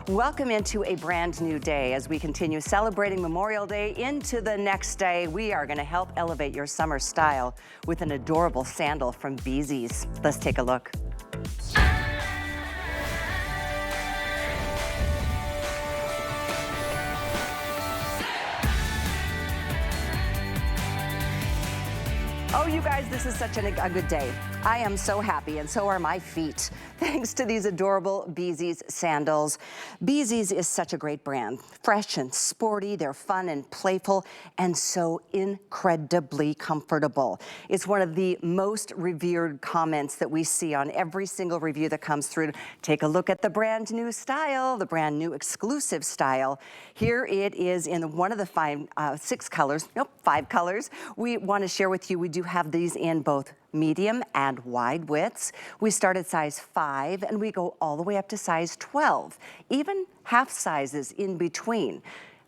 Welcome into a brand new day as we continue celebrating Memorial Day into the next day. We are going to help elevate your summer style with an adorable sandal from Bzees. Let's take a look. Oh, you guys, this is such a good day. I am so happy, and so are my feet, thanks to these adorable Bzees sandals. Bzees is such a great brand. Fresh and sporty, they're fun and playful, and so incredibly comfortable. It's one of the most revered comments that we see on every single review that comes through. Take a look at the brand new style, the brand new exclusive style. Here it is in one of the five colors. We want to share with you, we do have these in both medium and wide widths. We start at size 5 and we go all the way up to size 12, even half sizes in between.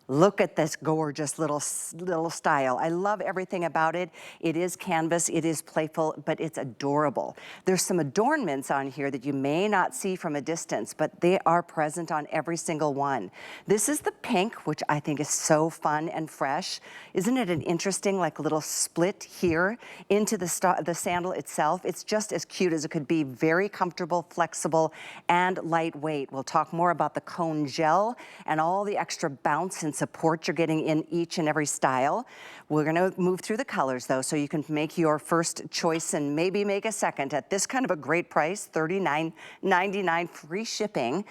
Look at this gorgeous little style. I love everything about it. It is canvas, it is playful, but it's adorable. There's some adornments on here that you may not see from a distance, but they are present on every single one. This is the pink, which I think is so fun and fresh. Isn't it an interesting little split here into the sandal itself? It's just as cute as it could be. Very comfortable, flexible, and lightweight. We'll talk more about the cone gel and all the extra bounce and support you're getting in each and every style. We're gonna move through the colors though, so you can make your first choice and maybe make a second at this kind of a great price, $39.99 free shipping.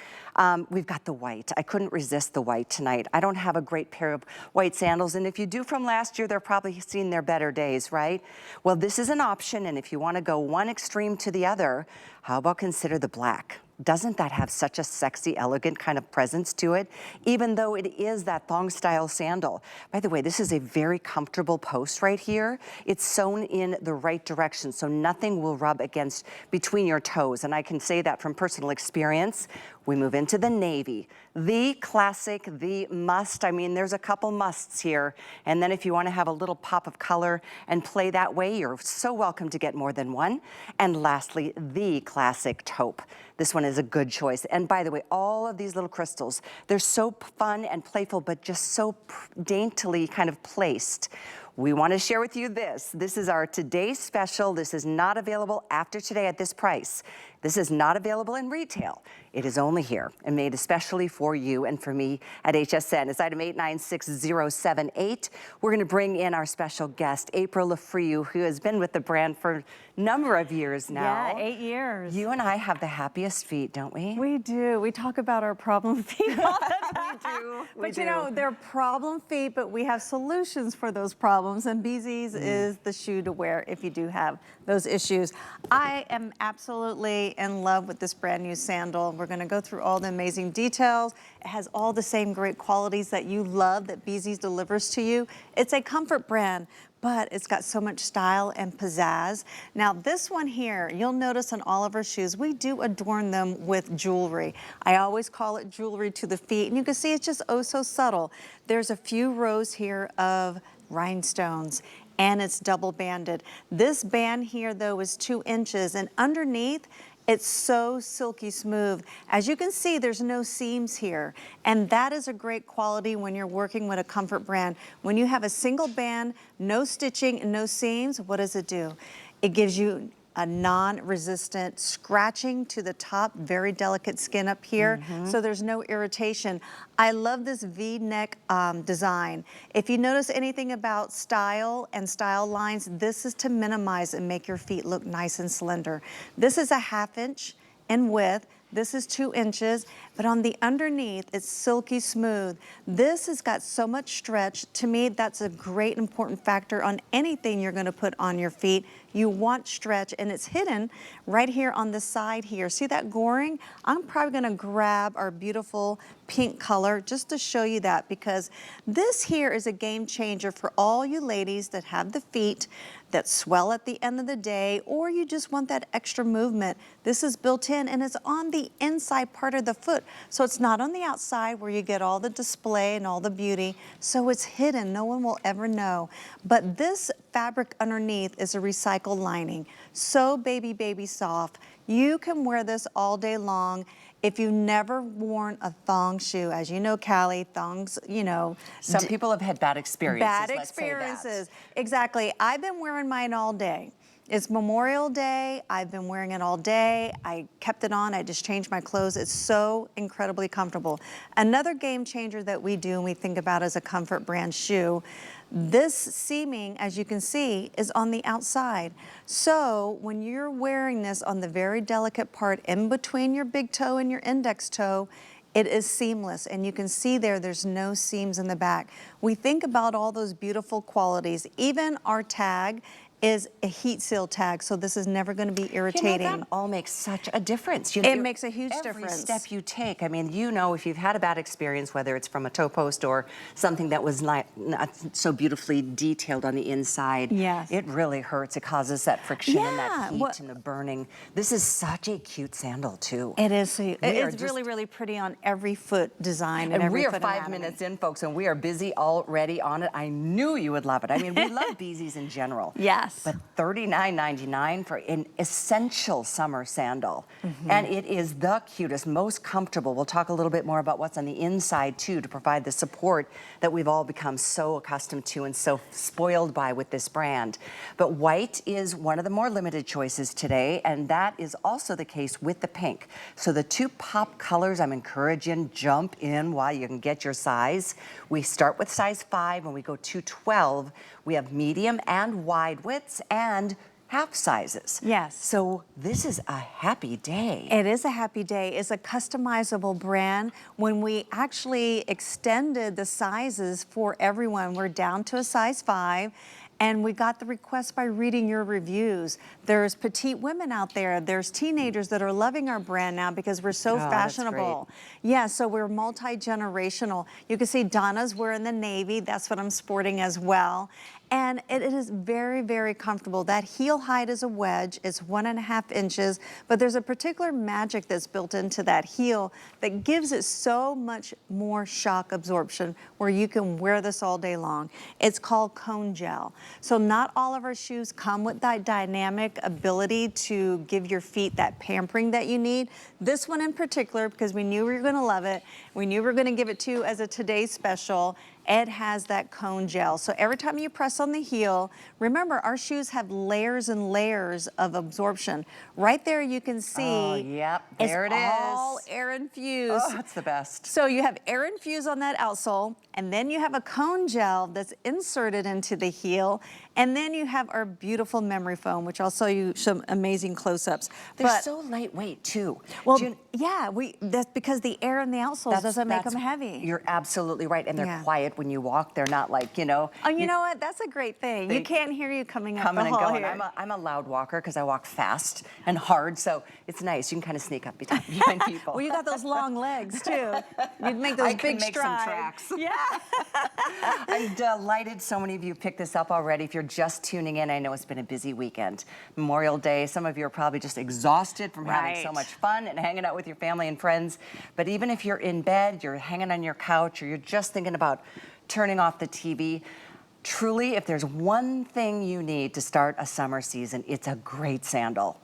We've got the white. I couldn't resist the white tonight. I don't have a great pair of white sandals, and if you do from last year, they're probably seen their better days, right? Well, this is an option, and if you wanna go one extreme to the other, how about consider the black? Doesn't that have such a sexy, elegant kind of presence to it, even though it is that thong style sandal? By the way, this is a very comfortable post right here. It's sewn in the right direction, so nothing will rub against between your toes, and I can say that from personal experience. We move into the navy, the classic, the must. I mean, there's a couple musts here, and then if you want to have a little pop of color and play that way, you're so welcome to get more than one. And lastly, the classic taupe. This one is a good choice. And by the way, all of these little crystals, they're so fun and playful, but just so daintily kind of placed. We want to share with you this. This is our today's special. This is not available after today at this price. This is not available in retail. It is only here and made especially for you and for me at HSN. It's item 896078. We're going to bring in our special guest, April Lafriou, who has been with the brand for a number of years now. Yeah, 8 years. You and I have the happiest feet, don't we? We do. We talk about our problem feet all the time. We do. You know, they're problem feet, but we have solutions for those problems, and Bzees is the shoe to wear if you do have those issues. I am absolutely in love with this brand new sandal. We're going to go through all the amazing details. It has all the same great qualities that you love that Bzees delivers to you. It's a comfort brand, but it's got so much style and pizzazz. Now this one here, you'll notice on all of our shoes, we do adorn them with jewelry. I always call it jewelry to the feet, and you can see it's just oh so subtle. There's a few rows here of rhinestones, and it's double banded. This band here though is 2 inches, and underneath it's so silky smooth. As you can see, there's no seams here, and that is a great quality when you're working with a comfort brand. When you have a single band, no stitching and no seams, what does it do? It gives you a non-resistant scratching to the top, very delicate skin up here, so there's no irritation. I love this V-neck design. If you notice anything about style and style lines, this is to minimize and make your feet look nice and slender. This is a 1/2 inch in width. This is 2 inches, but on the underneath, it's silky smooth. This has got so much stretch. To me, that's a great important factor on anything you're gonna put on your feet. You want stretch, and it's hidden right here on the side here. See that goring? I'm probably gonna grab our beautiful pink color just to show you that, because this here is a game changer for all you ladies that have the feet that swell at the end of the day, or you just want that extra movement. This is built in, and it's on the inside part of the foot. So it's not on the outside where you get all the display and all the beauty. So it's hidden, no one will ever know. But this fabric underneath is a recycled lining. So baby soft. You can wear this all day long. If you've never worn a thong shoe, as you know, Callie, thongs, you know. Some people have had bad experiences, Bad let's say that. experiences, exactly. I've been wearing mine all day. It's Memorial Day, I've been wearing it all day. I kept it on, I just changed my clothes. It's so incredibly comfortable. Another game changer that we do and we think about as a comfort brand shoe, this seaming, as you can see, is on the outside. So when you're wearing this on the very delicate part in between your big toe and your index toe, it is seamless, and you can see there's no seams in the back. We think about all those beautiful qualities. Even our tag is a heat seal tag, so this is never going to be irritating. You know, that all makes such a difference. It makes a huge difference. Every step you take. I mean, you know, if you've had a bad experience, whether it's from a toe post or something that was not so beautifully detailed on the inside, yes, it really hurts. It causes that friction and that heat and the burning. This is such a cute sandal, too. It is. It's really, really pretty on every foot design and every foot we are 5 anatomy. minutes in, folks, and we are busy already on it. I knew you would love it. I mean, we love Bzees in general. Yes. But $39.99 for an essential summer sandal. And it is the cutest, most comfortable. We'll talk a little bit more about what's on the inside, too, to provide the support that we've all become so accustomed to and so spoiled by with this brand. But white is one of the more limited choices today, and that is also the case with the pink. So the two pop colors, I'm encouraging, jump in while you can get your size. We start with size 5 and we go to 12. We have medium and wide widths and half sizes. Yes. So this is a happy day. It is a happy day. It's a customizable brand. When we actually extended the sizes for everyone, we're down to a size 5. And we got the request by reading your reviews. There's petite women out there. There's teenagers that are loving our brand now because we're so fashionable. Yeah, so we're multi-generational. You can see Donna's wearing the navy. That's what I'm sporting as well. And it is very, very comfortable. That heel height is a wedge. It's 1.5 inches, but there's a particular magic that's built into that heel that gives it so much more shock absorption where you can wear this all day long. It's called cone gel. So not all of our shoes come with that dynamic ability to give your feet that pampering that you need. This one in particular, because we knew we were gonna love it, we knew we were gonna give it to you as a today's special, it has that cone gel. So every time you press on the heel, remember our shoes have layers and layers of absorption. Right there you can see. Oh, yep, there it is. It's all air infused. Oh, it's the best. So you have air infused on that outsole, and then you have a cone gel that's inserted into the heel, and then you have our beautiful memory foam, which I'll show you some amazing close-ups. They're so lightweight too. Well, yeah, that's because the air in the outsoles doesn't make them heavy. You're absolutely right, and they're quiet when you walk. They're not like, you know. Oh, you know what? That's a great thing. You can't hear you coming up the coming and hall going. here. I'm a loud walker because I walk fast and hard, so it's nice. You can kind of sneak up behind people. Well, you got those long legs too. You'd make those big strides. Some tracks. Yeah. I'm delighted so many of you picked this up already. If you're just tuning in, I know it's been a busy weekend. Memorial Day, some of you are probably just exhausted from having so much fun and hanging out with your family and friends. But even if you're in bed, you're hanging on your couch, or you're just thinking about turning off the TV, truly, if there's one thing you need to start a summer season, it's a great sandal.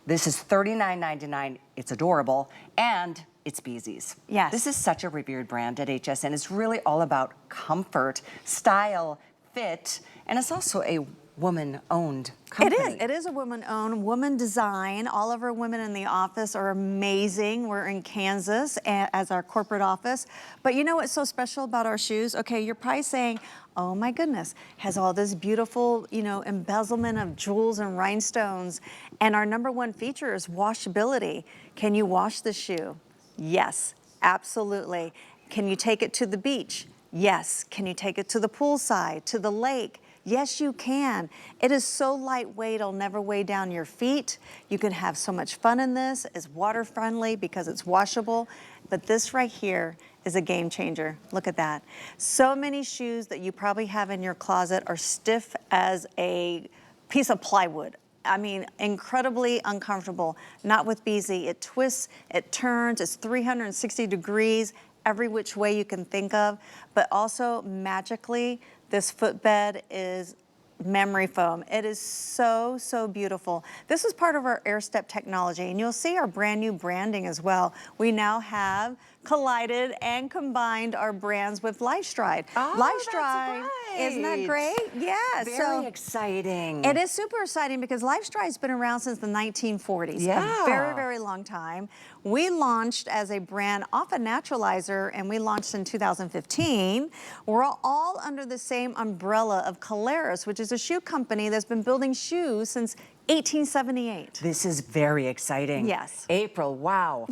This is $39.99. It's adorable, and it's Bzees. Yes. This is such a revered brand at HSN. It's really all about comfort, style, fit, and it's also a woman-owned company. It is a woman-owned, woman design. All of our women in the office are amazing. We're in Kansas as our corporate office. But you know what's so special about our shoes? Okay, you're probably saying, oh my goodness, has all this beautiful, you know, embezzlement of jewels and rhinestones. And our #1 feature is washability. Can you wash the shoe? Yes, absolutely. Can you take it to the beach? Yes. Can you take it to the poolside, to the lake? Yes, you can. It is so lightweight, it'll never weigh down your feet. You can have so much fun in this. It's water friendly because it's washable. But this right here is a game changer. Look at that. So many shoes that you probably have in your closet are stiff as a piece of plywood. I mean, incredibly uncomfortable. Not with Bzees. It twists, it turns, it's 360 degrees, every which way you can think of. But also magically, this footbed is memory foam. It is so, so beautiful. This is part of our Air Step technology, and you'll see our brand new branding as well. We now have collided and combined our brands with LifeStride. Oh, LifeStride, that's isn't that right. great? Yeah. Very exciting. It is super exciting because LifeStride's been around since the 1940s. Yeah. A very, very long time. We launched as a brand off a naturalizer, and we launched in 2015. We're all under the same umbrella of Caleres, which is a shoe company that's been building shoes since 1878. This is very exciting. Yes. April, wow.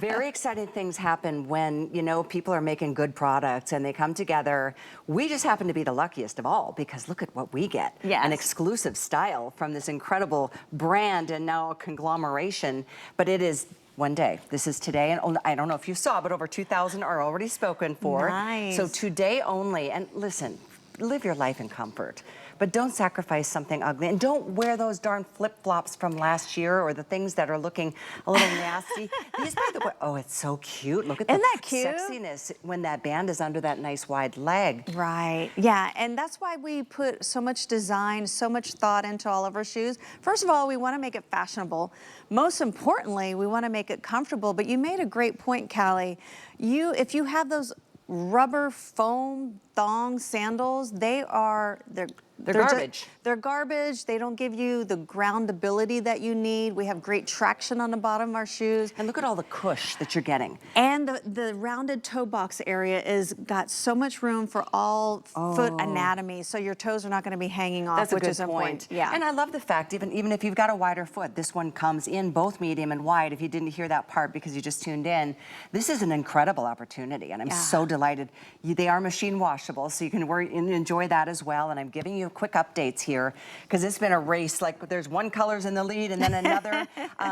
Very exciting things happen when, you know, people are making good products and they come together. We just happen to be the luckiest of all because look at what we get. Yes. An exclusive style from this incredible brand and now a conglomeration. But it is one day. This is today, and I don't know if you saw, but over 2,000 are already spoken for. Nice. So today only, and listen, live your life in comfort. But don't sacrifice something ugly. And don't wear those darn flip-flops from last year or the things that are looking a little nasty. These, by the way, oh, it's so cute. Look at Isn't the that cute? sexiness when that band is under that nice wide leg. Right, yeah, and that's why we put so much design, so much thought into all of our shoes. First of all, we want to make it fashionable. Most importantly, we want to make it comfortable, but you made a great point, Callie. If you have those rubber foam thong sandals, they're garbage. They're garbage. They don't give you the groundability that you need. We have great traction on the bottom of our shoes. And look at all the cush that you're getting. And the rounded toe box area is got so much room for all foot anatomy, so your toes are not going to be hanging off, which is important. Yeah. And I love the fact, even if you've got a wider foot, this one comes in both medium and wide. If you didn't hear that part because you just tuned in, this is an incredible opportunity, and I'm so delighted. They are machine washable, so you can enjoy that as well. And I'm giving you quick updates here because it's been a race. Like there's one color's in the lead and then another.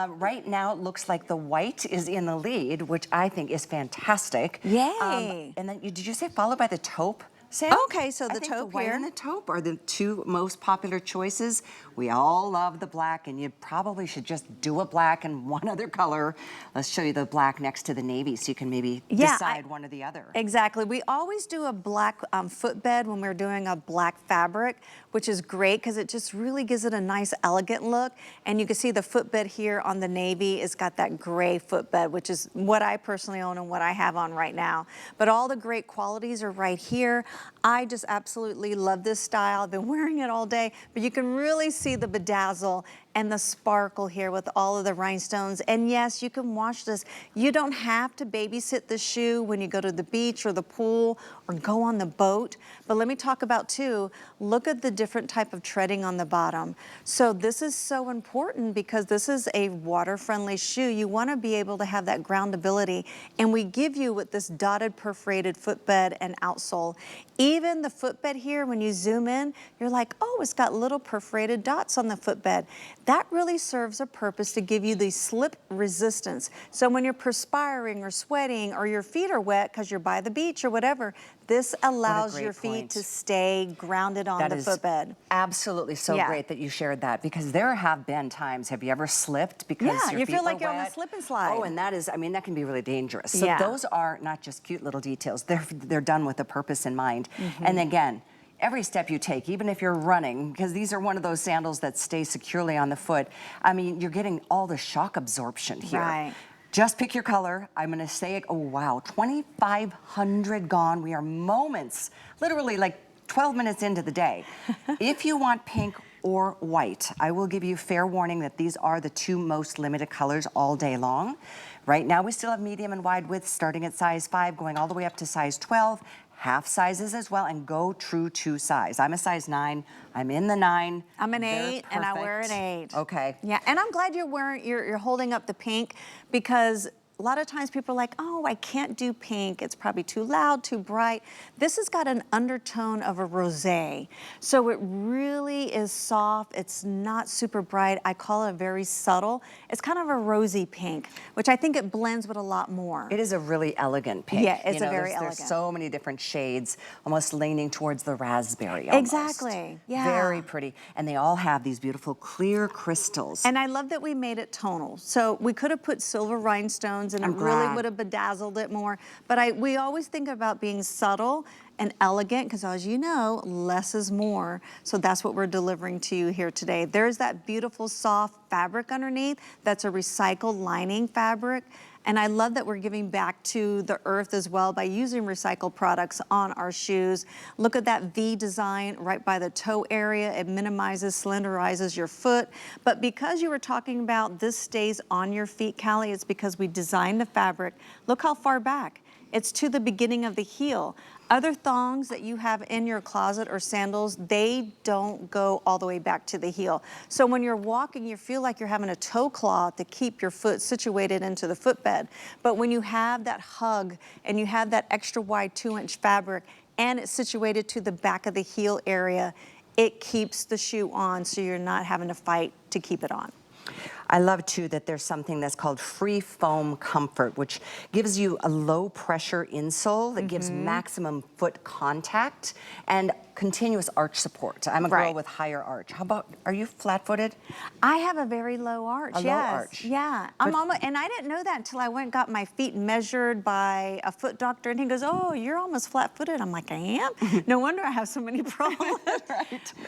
Right now, it looks like the white is in the lead, which I think is fantastic. Yay! And then did you say followed by the taupe? Sam? Okay, so the taupe the white here. and the taupe are the two most popular choices. We all love the black, and you probably should just do a black and one other color. Let's show you the black next to the navy so you can maybe decide one or the other. Exactly. We always do a black footbed when we're doing a black fabric, which is great because it just really gives it a nice, elegant look. And you can see the footbed here on the navy. It's got that gray footbed, which is what I personally own and what I have on right now. But all the great qualities are right here. I just absolutely love this style. I've been wearing it all day, but you can really see the bedazzle and the sparkle here with all of the rhinestones. And yes, you can wash this. You don't have to babysit the shoe when you go to the beach or the pool or go on the boat. But let me talk about too, look at the different type of treading on the bottom. So this is so important because this is a water-friendly shoe. You want to be able to have that groundability. And we give you with this dotted perforated footbed and outsole. Even the footbed here, when you zoom in, you're like, oh, it's got little perforated dots on the footbed. That really serves a purpose to give you the slip resistance. So when you're perspiring or sweating or your feet are wet because you're by the beach or whatever, this allows your feet to stay grounded on the footbed. Absolutely so great that you shared that because there have been times, have you ever slipped because your you feet feel like were you're on a wet? slip and slide. Oh, and that is, I mean, that can be really dangerous. So those are not just cute little details. They're done with a purpose in mind. And again, every step you take, even if you're running, because these are one of those sandals that stay securely on the foot, I mean, you're getting all the shock absorption here. Right. Just pick your color. I'm gonna say it, oh wow, 2,500 gone. We are moments, literally like 12 minutes into the day. If you want pink or white, I will give you fair warning that these are the two most limited colors all day long. Right now, we still have medium and wide widths starting at size 5, going all the way up to size 12. Half sizes as well, and go true to size. I'm a size 9. I'm in the 9. I'm an 8, and I wear an 8. Okay. Yeah, and I'm glad you're holding up the pink because a lot of times people are like, oh, I can't do pink. It's probably too loud, too bright. This has got an undertone of a rosé. So it really is soft. It's not super bright. I call it very subtle. It's kind of a rosy pink, which I think it blends with a lot more. It is a really elegant pink. Yeah, it's a very elegant. There's so many different shades, almost leaning towards the raspberry almost. Exactly, yeah. Very pretty. And they all have these beautiful clear crystals. And I love that we made it tonal. So we could have put silver rhinestones tones, and I'm it really glad. would have bedazzled it more. But we always think about being subtle and elegant, because as you know, less is more. So that's what we're delivering to you here today. There's that beautiful soft fabric underneath. That's a recycled lining fabric. And I love that we're giving back to the earth as well by using recycled products on our shoes. Look at that V design right by the toe area. It minimizes, slenderizes your foot. But because you were talking about this stays on your feet, Callie, it's because we designed the fabric. Look how far back. It's to the beginning of the heel. Other thongs that you have in your closet or sandals, they don't go all the way back to the heel. So when you're walking, you feel like you're having a toe claw to keep your foot situated into the footbed. But when you have that hug and you have that extra wide 2-inch fabric and it's situated to the back of the heel area, it keeps the shoe on so you're not having to fight to keep it on. I love too that there's something that's called free foam comfort, which gives you a low pressure insole that gives maximum foot contact and continuous arch support. I'm a girl with higher arch. How about, are you flat-footed? I have a very low arch, A low arch. Yeah, I'm almost, and I didn't know that until I went and got my feet measured by a foot doctor, and he goes, oh, you're almost flat-footed. I'm like, I am? No wonder I have so many problems.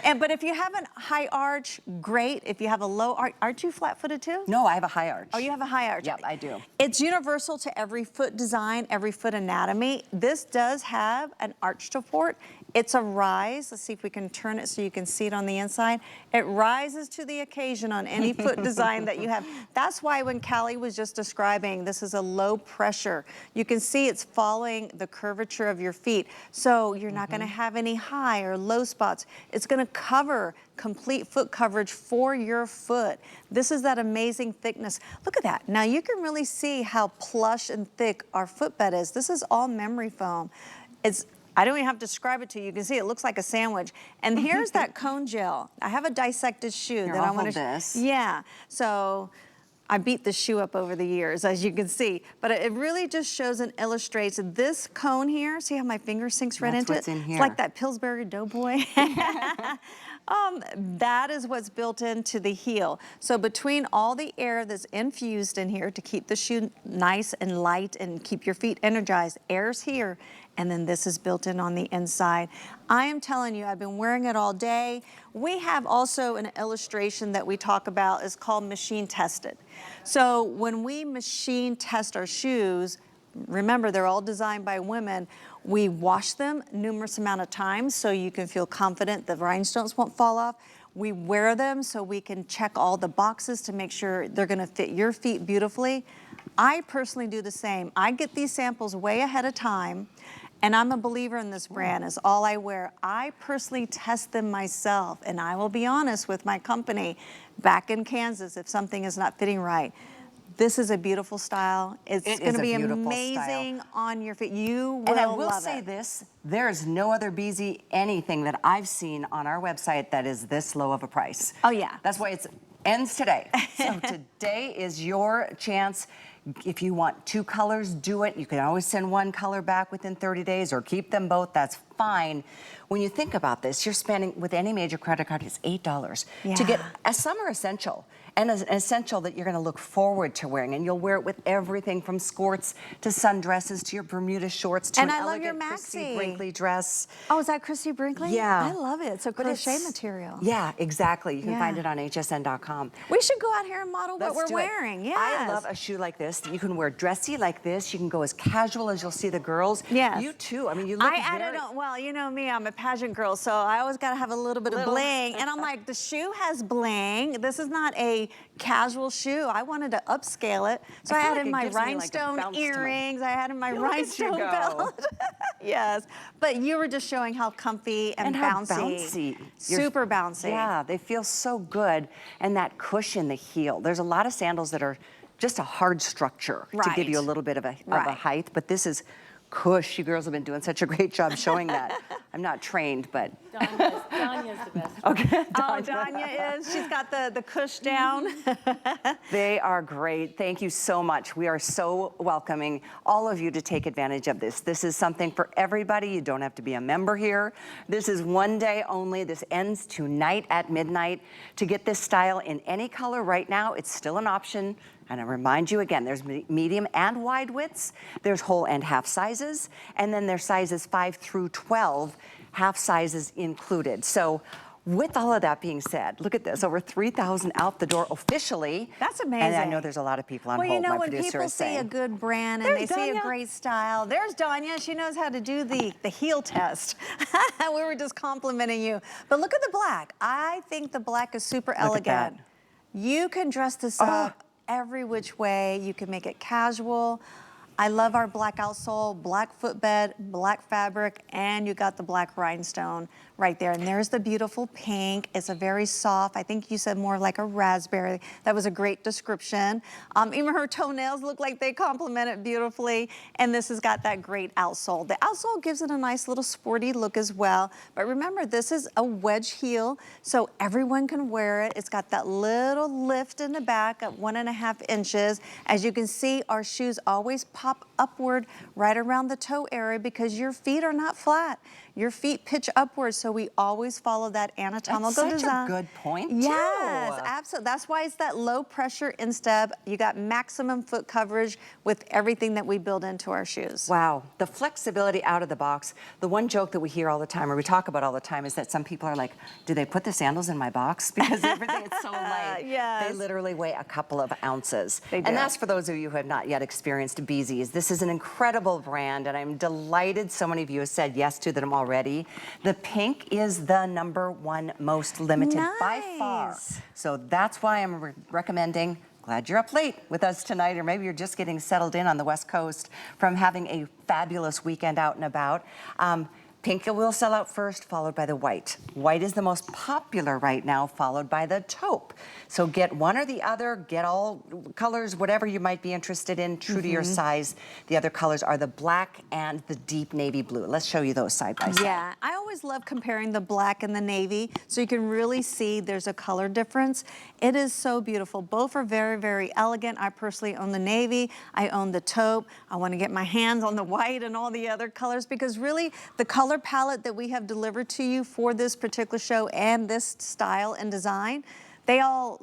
But if you have a high arch, great. If you have a low arch, aren't you flat-footed too? No, I have a high arch. Oh, you have a high arch? Yep, I do. It's universal to every foot design, every foot anatomy. This does have an arch support. It's a rise. Let's see if we can turn it so you can see it on the inside. It rises to the occasion on any foot design that you have. That's why when Callie was just describing, this is a low pressure. You can see it's following the curvature of your feet. So you're not gonna have any high or low spots. It's gonna cover complete foot coverage for your foot. This is that amazing thickness. Look at that. Now you can really see how plush and thick our footbed is. This is all memory foam. I don't even have to describe it to you. You can see it looks like a sandwich. And here's that cone gel. I have a dissected shoe that I want to this. Yeah. So I beat the shoe up over the years, as you can see. But it really just shows and illustrates this cone here. See how my finger sinks right into what's it? in here. It's like that Pillsbury Doughboy. That is what's built into the heel. So between all the air that's infused in here to keep the shoe nice and light and keep your feet energized, air's here, and then this is built in on the inside. I am telling you, I've been wearing it all day. We have also an illustration that we talk about is called machine tested. So when we machine test our shoes, remember they're all designed by women, we wash them numerous amount of times so you can feel confident the rhinestones won't fall off. We wear them so we can check all the boxes to make sure they're gonna fit your feet beautifully. I personally do the same. I get these samples way ahead of time, and I'm a believer in this brand, is all I wear. I personally test them myself, and I will be honest with my company back in Kansas if something is not fitting right. This is a beautiful style. It's going to be amazing on your feet. You will love it. And I will say this, there is no other Bzees anything that I've seen on our website that is this low of a price. Oh, yeah. That's why it ends today. So today is your chance. If you want 2 colors, do it. You can always send 1 color back within 30 days or keep them both. That's fine. When you think about this, you're spending, with any major credit card, it's $8 to get a summer essential. And an essential that you're gonna look forward to wearing, and you'll wear it with everything from skirts to sundresses to your Bermuda shorts to an elegant Christy Brinkley dress. Oh, is that Christy Brinkley? Yeah. I love it. It's a crochet material. Yeah, exactly. You can find it on hsn.com. We should go out here and model what we're wearing. Yes. I love a shoe like this. You can wear dressy like this. You can go as casual as you'll see the girls. Yes. You too. I mean, you look added on, well, you know me, I'm a pageant girl, so I always got to have a little bit of bling. And I'm like, the shoe has bling. This is not a casual shoe. I wanted to upscale it. So I added my rhinestone earrings. I added my rhinestone belt. Yes. But you were just showing how comfy and bouncy. Super bouncy. Yeah, they feel so good. And that cushion, the heel. There's a lot of sandals that are just a hard structure to give you a little bit of a height, but this is cush. You girls have been doing such a great job showing that. I'm not trained, but Danya's the best. Okay. Oh, Danya is. She's got the cush down. They are great. Thank you so much. We are so welcoming all of you to take advantage of this. This is something for everybody. You don't have to be a member here. This is one day only. This ends tonight at midnight. To get this style in any color right now, it's still an option. And I remind you again, there's medium and wide widths, there's whole and half sizes, and then there's sizes 5 through 12, half sizes included. So with all of that being said, look at this, over 3,000 out the door officially. That's amazing. And I know there's a lot of people on well, hold, you know, my when producer people is see saying. a good brand and they see a Danya. great style, there's Danya. She knows how to do the heel test. We were just complimenting you. But look at the black. I think the black is super elegant. You can dress this up every which way. You can make it casual. I love our black outsole, black footbed, black fabric, and you got the black rhinestone right there. And there's the beautiful pink. It's a very soft, I think you said more like a raspberry. That was a great description. Even her toenails look like they complement it beautifully. And this has got that great outsole. The outsole gives it a nice little sporty look as well. But remember, this is a wedge heel, so everyone can wear it. It's got that little lift in the back at 1.5 inches. As you can see, our shoes always pop upward right around the toe area because your feet are not flat. Your feet pitch upwards, so we always follow that anatomical That's design. such a good point, Yes, too. absolutely. That's why it's that low pressure instep. You got maximum foot coverage with everything that we build into our shoes. Wow, the flexibility out of the box. The one joke that we hear all the time, or we talk about all the time, is that some people are like, do they put the sandals in my box? Because everything is so light. Yes. They literally weigh a couple of ounces. They do. And that's for those of you who have not yet experienced Bzees. This is an incredible brand, and I'm delighted so many of you have said yes to them already. The pink is the #1 most limited by far. Nice. So that's why I'm recommending. Glad you're up late with us tonight, or maybe you're just getting settled in on the West Coast from having a fabulous weekend out and about. Pink will sell out first, followed by the white. White is the most popular right now, followed by the taupe. So get one or the other, get all colors, whatever you might be interested in, true to your size. The other colors are the black and the deep navy blue. Let's show you those side by side. Yeah, I always love comparing the black and the navy so you can really see there's a color difference. It is so beautiful. Both are very, very elegant. I personally own the navy. I own the taupe. I want to get my hands on the white and all the other colors because really the color palette that we have delivered to you for this particular show and this style and design, they're all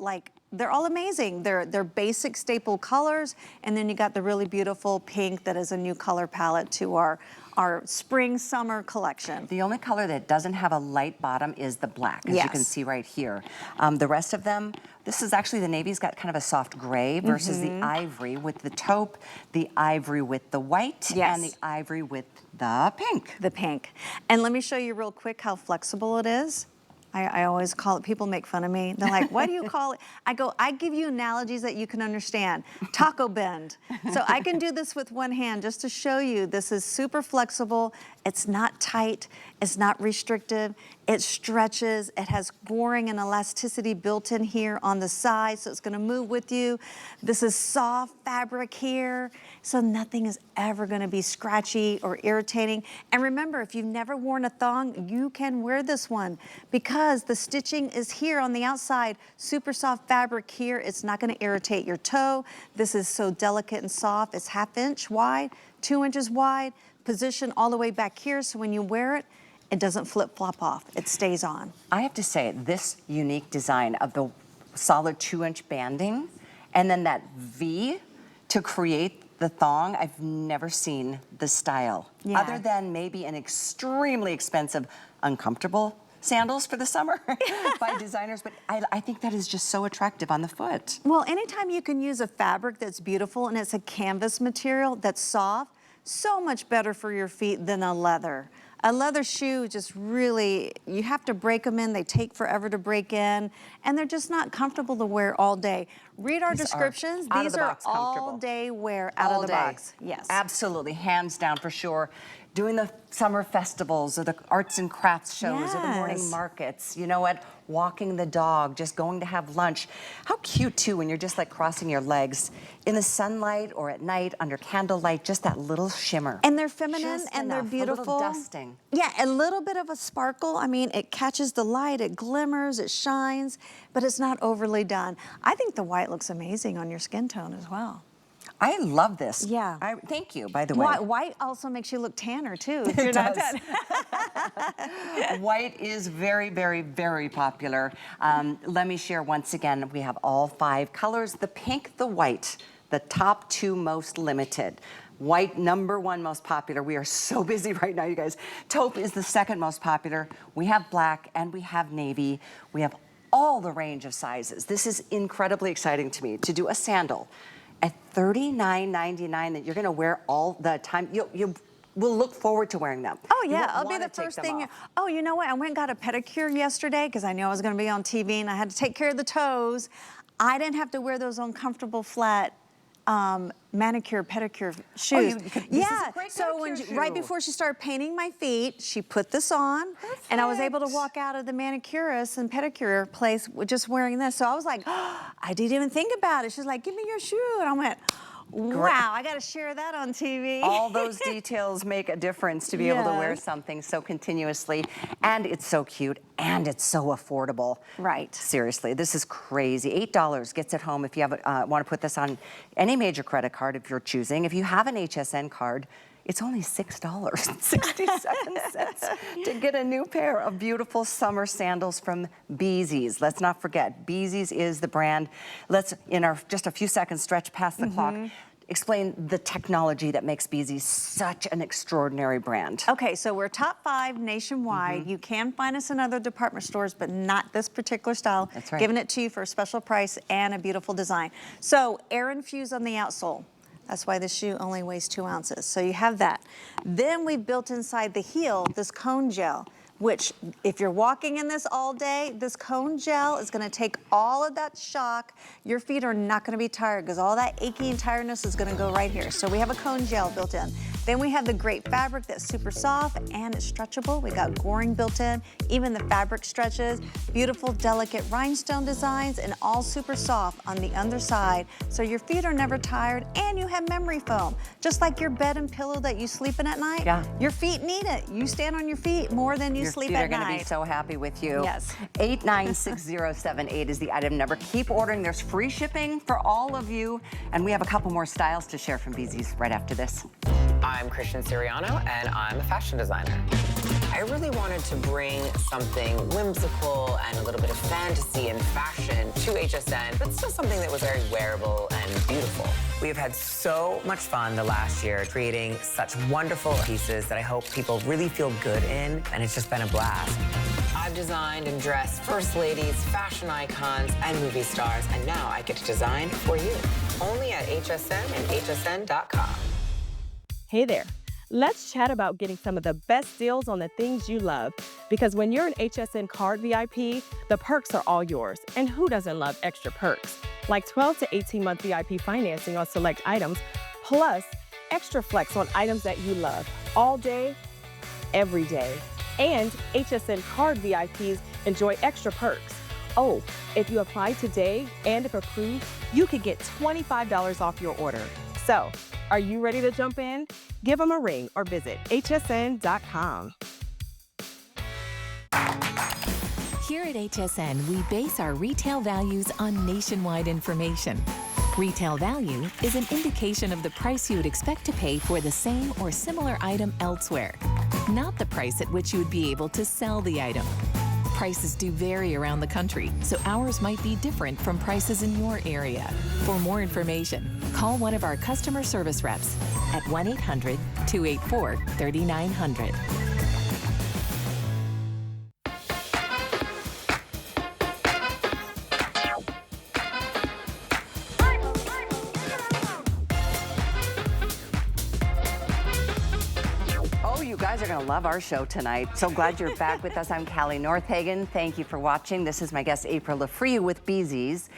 amazing. They're basic staple colors, and then you got the really beautiful pink that is a new color palette to our spring summer collection. The only color that doesn't have a light bottom is the black, as you can see right here. The rest of them, this is actually, the navy's got kind of a soft gray versus the ivory with the taupe, the ivory with the white, and the ivory with the pink. The pink. And let me show you real quick how flexible it is. I always call it, people make fun of me. They're like, what do you call it? I go, I give you analogies that you can understand. Taco bend. So I can do this with one hand just to show you this is super flexible. It's not tight. It's not restrictive. It stretches. It has goring and elasticity built in here on the side, so it's going to move with you. This is soft fabric here, so nothing is ever going to be scratchy or irritating. And remember, if you've never worn a thong, you can wear this one because the stitching is here on the outside. Super soft fabric here. It's not going to irritate your toe. This is so delicate and soft. It's 1/2 inch wide, 2 inches wide, position all the way back here, so when you wear it, it doesn't flip-flop off. It stays on. I have to say, this unique design of the solid 2-inch banding and then that V to create the thong, I've never seen the style. Other than maybe an extremely expensive, uncomfortable sandals for the summer by designers, but I think that is just so attractive on the foot. Well, anytime you can use a fabric that's beautiful and it's a canvas material that's soft, so much better for your feet than a leather. A leather shoe just really, you have to break them in. They take forever to break in, and they're just not comfortable to wear all day. Read our descriptions. These are all day wear out of the box. Yes. Absolutely, hands down for sure. Doing the summer festivals or the arts and crafts shows or the morning markets, you know what? Walking the dog, just going to have lunch. How cute too when you're just like crossing your legs in the sunlight or at night under candlelight, just that little shimmer. And they're feminine Just and they're enough, beautiful. A little dusting. Yeah, a little bit of a sparkle. I mean, it catches the light, it glimmers, it shines, but it's not overly done. I think the white looks amazing on your skin tone as well. I love this. Yeah. Thank you, by the way. White also makes you look tanner too. If It you're not does. tan. White is very, very, very popular. Let me share once again, we have all 5 colors, the pink, the white, the top 2 most limited. White, #1 most popular. We are so busy right now, you guys. Taupe is the 2nd most popular. We have black and we have navy. We have all the range of sizes. This is incredibly exciting to me to do a sandal at $39.99 that you're gonna wear all the time. You will look forward to wearing them. Oh You yeah, won't I'll be wanna the take first them thing. off. Oh, you know what? I went and got a pedicure yesterday because I knew I was going to be on TV and I had to take care of the toes. I didn't have to wear those uncomfortable flat manicure pedicure shoes. This is yeah. a great So when pedicure right shoe. before she started painting my feet, she put this on, and I was able to walk out of the manicurist and pedicure place with just wearing this. So I was like, oh, I didn't even think about it. She's like, "Give me your shoe," and I went, wow, I got to share that on TV. All those details make a difference to be able to wear Yes. something so continuously. And it's so cute and it's so affordable. Right. Seriously, this is crazy. $8 gets it home if you have want to put this on any major credit card if you're choosing. If you have an HSN card, it's only $6.67 to get a new pair of beautiful summer sandals from Bzees. Let's not forget, Bzees is the brand. Let's, in our just a few seconds, stretch past the clock, explain the technology that makes Bzees such an extraordinary brand. Okay, so we're top 5 nationwide. You can find us in other department stores, but not this particular style. That's right. Giving it to you for a special price and a beautiful design. So air infused on the outsole. That's why this shoe only weighs 2 ounces. So you have that. Then we built inside the heel this cone gel, which if you're walking in this all day, this cone gel is gonna take all of that shock. Your feet are not gonna be tired because all that achy and tiredness is gonna go right here. So we have a cone gel built in. Then we have the great fabric that's super soft and it's stretchable. We got goring built in, even the fabric stretches. Beautiful, delicate rhinestone designs and all super soft on the underside. So your feet are never tired and you have memory foam. Just like your bed and pillow that you sleep in at night, Yeah. your feet need it. You stand on your feet more than you sleep Your at feet are going to be night. so happy with you. Yes. 896078 is the item number. Keep ordering. There's free shipping for all of you. And we have a couple more styles to share from Bzees right after this. I'm Christian Siriano, and I'm a fashion designer. I really wanted to bring something whimsical and a little bit of fantasy and fashion to HSN, but still something that was very wearable and beautiful. We have had so much fun the last year creating such wonderful pieces that I hope people really feel good in, and it's just been a blast. I've designed and dressed first ladies, fashion icons, and movie stars, and now I get to design for you. Only at HSN and hsn.com. Hey there. Let's chat about getting some of the best deals on the things you love. Because when you're an HSN card VIP, the perks are all yours. And who doesn't love extra perks? Like 12 to 18-month VIP financing on select items, plus extra flex on items that you love all day, every day. And HSN card VIPs enjoy extra perks. Oh, if you apply today and if approved, you could get $25 off your order. So, are you ready to jump in? Give them a ring or visit hsn.com. Here at HSN, we base our retail values on nationwide information. Retail value is an indication of the price you would expect to pay for the same or similar item elsewhere, not the price at which you would be able to sell the item. Prices do vary around the country, so ours might be different from prices in your area. For more information, call one of our customer service reps at 1-800-284-3900. You guys are going to love our show tonight. So glad you're back with us. I'm Callie Northagen. Thank you for watching. This is my guest, April Lafree with Bzees.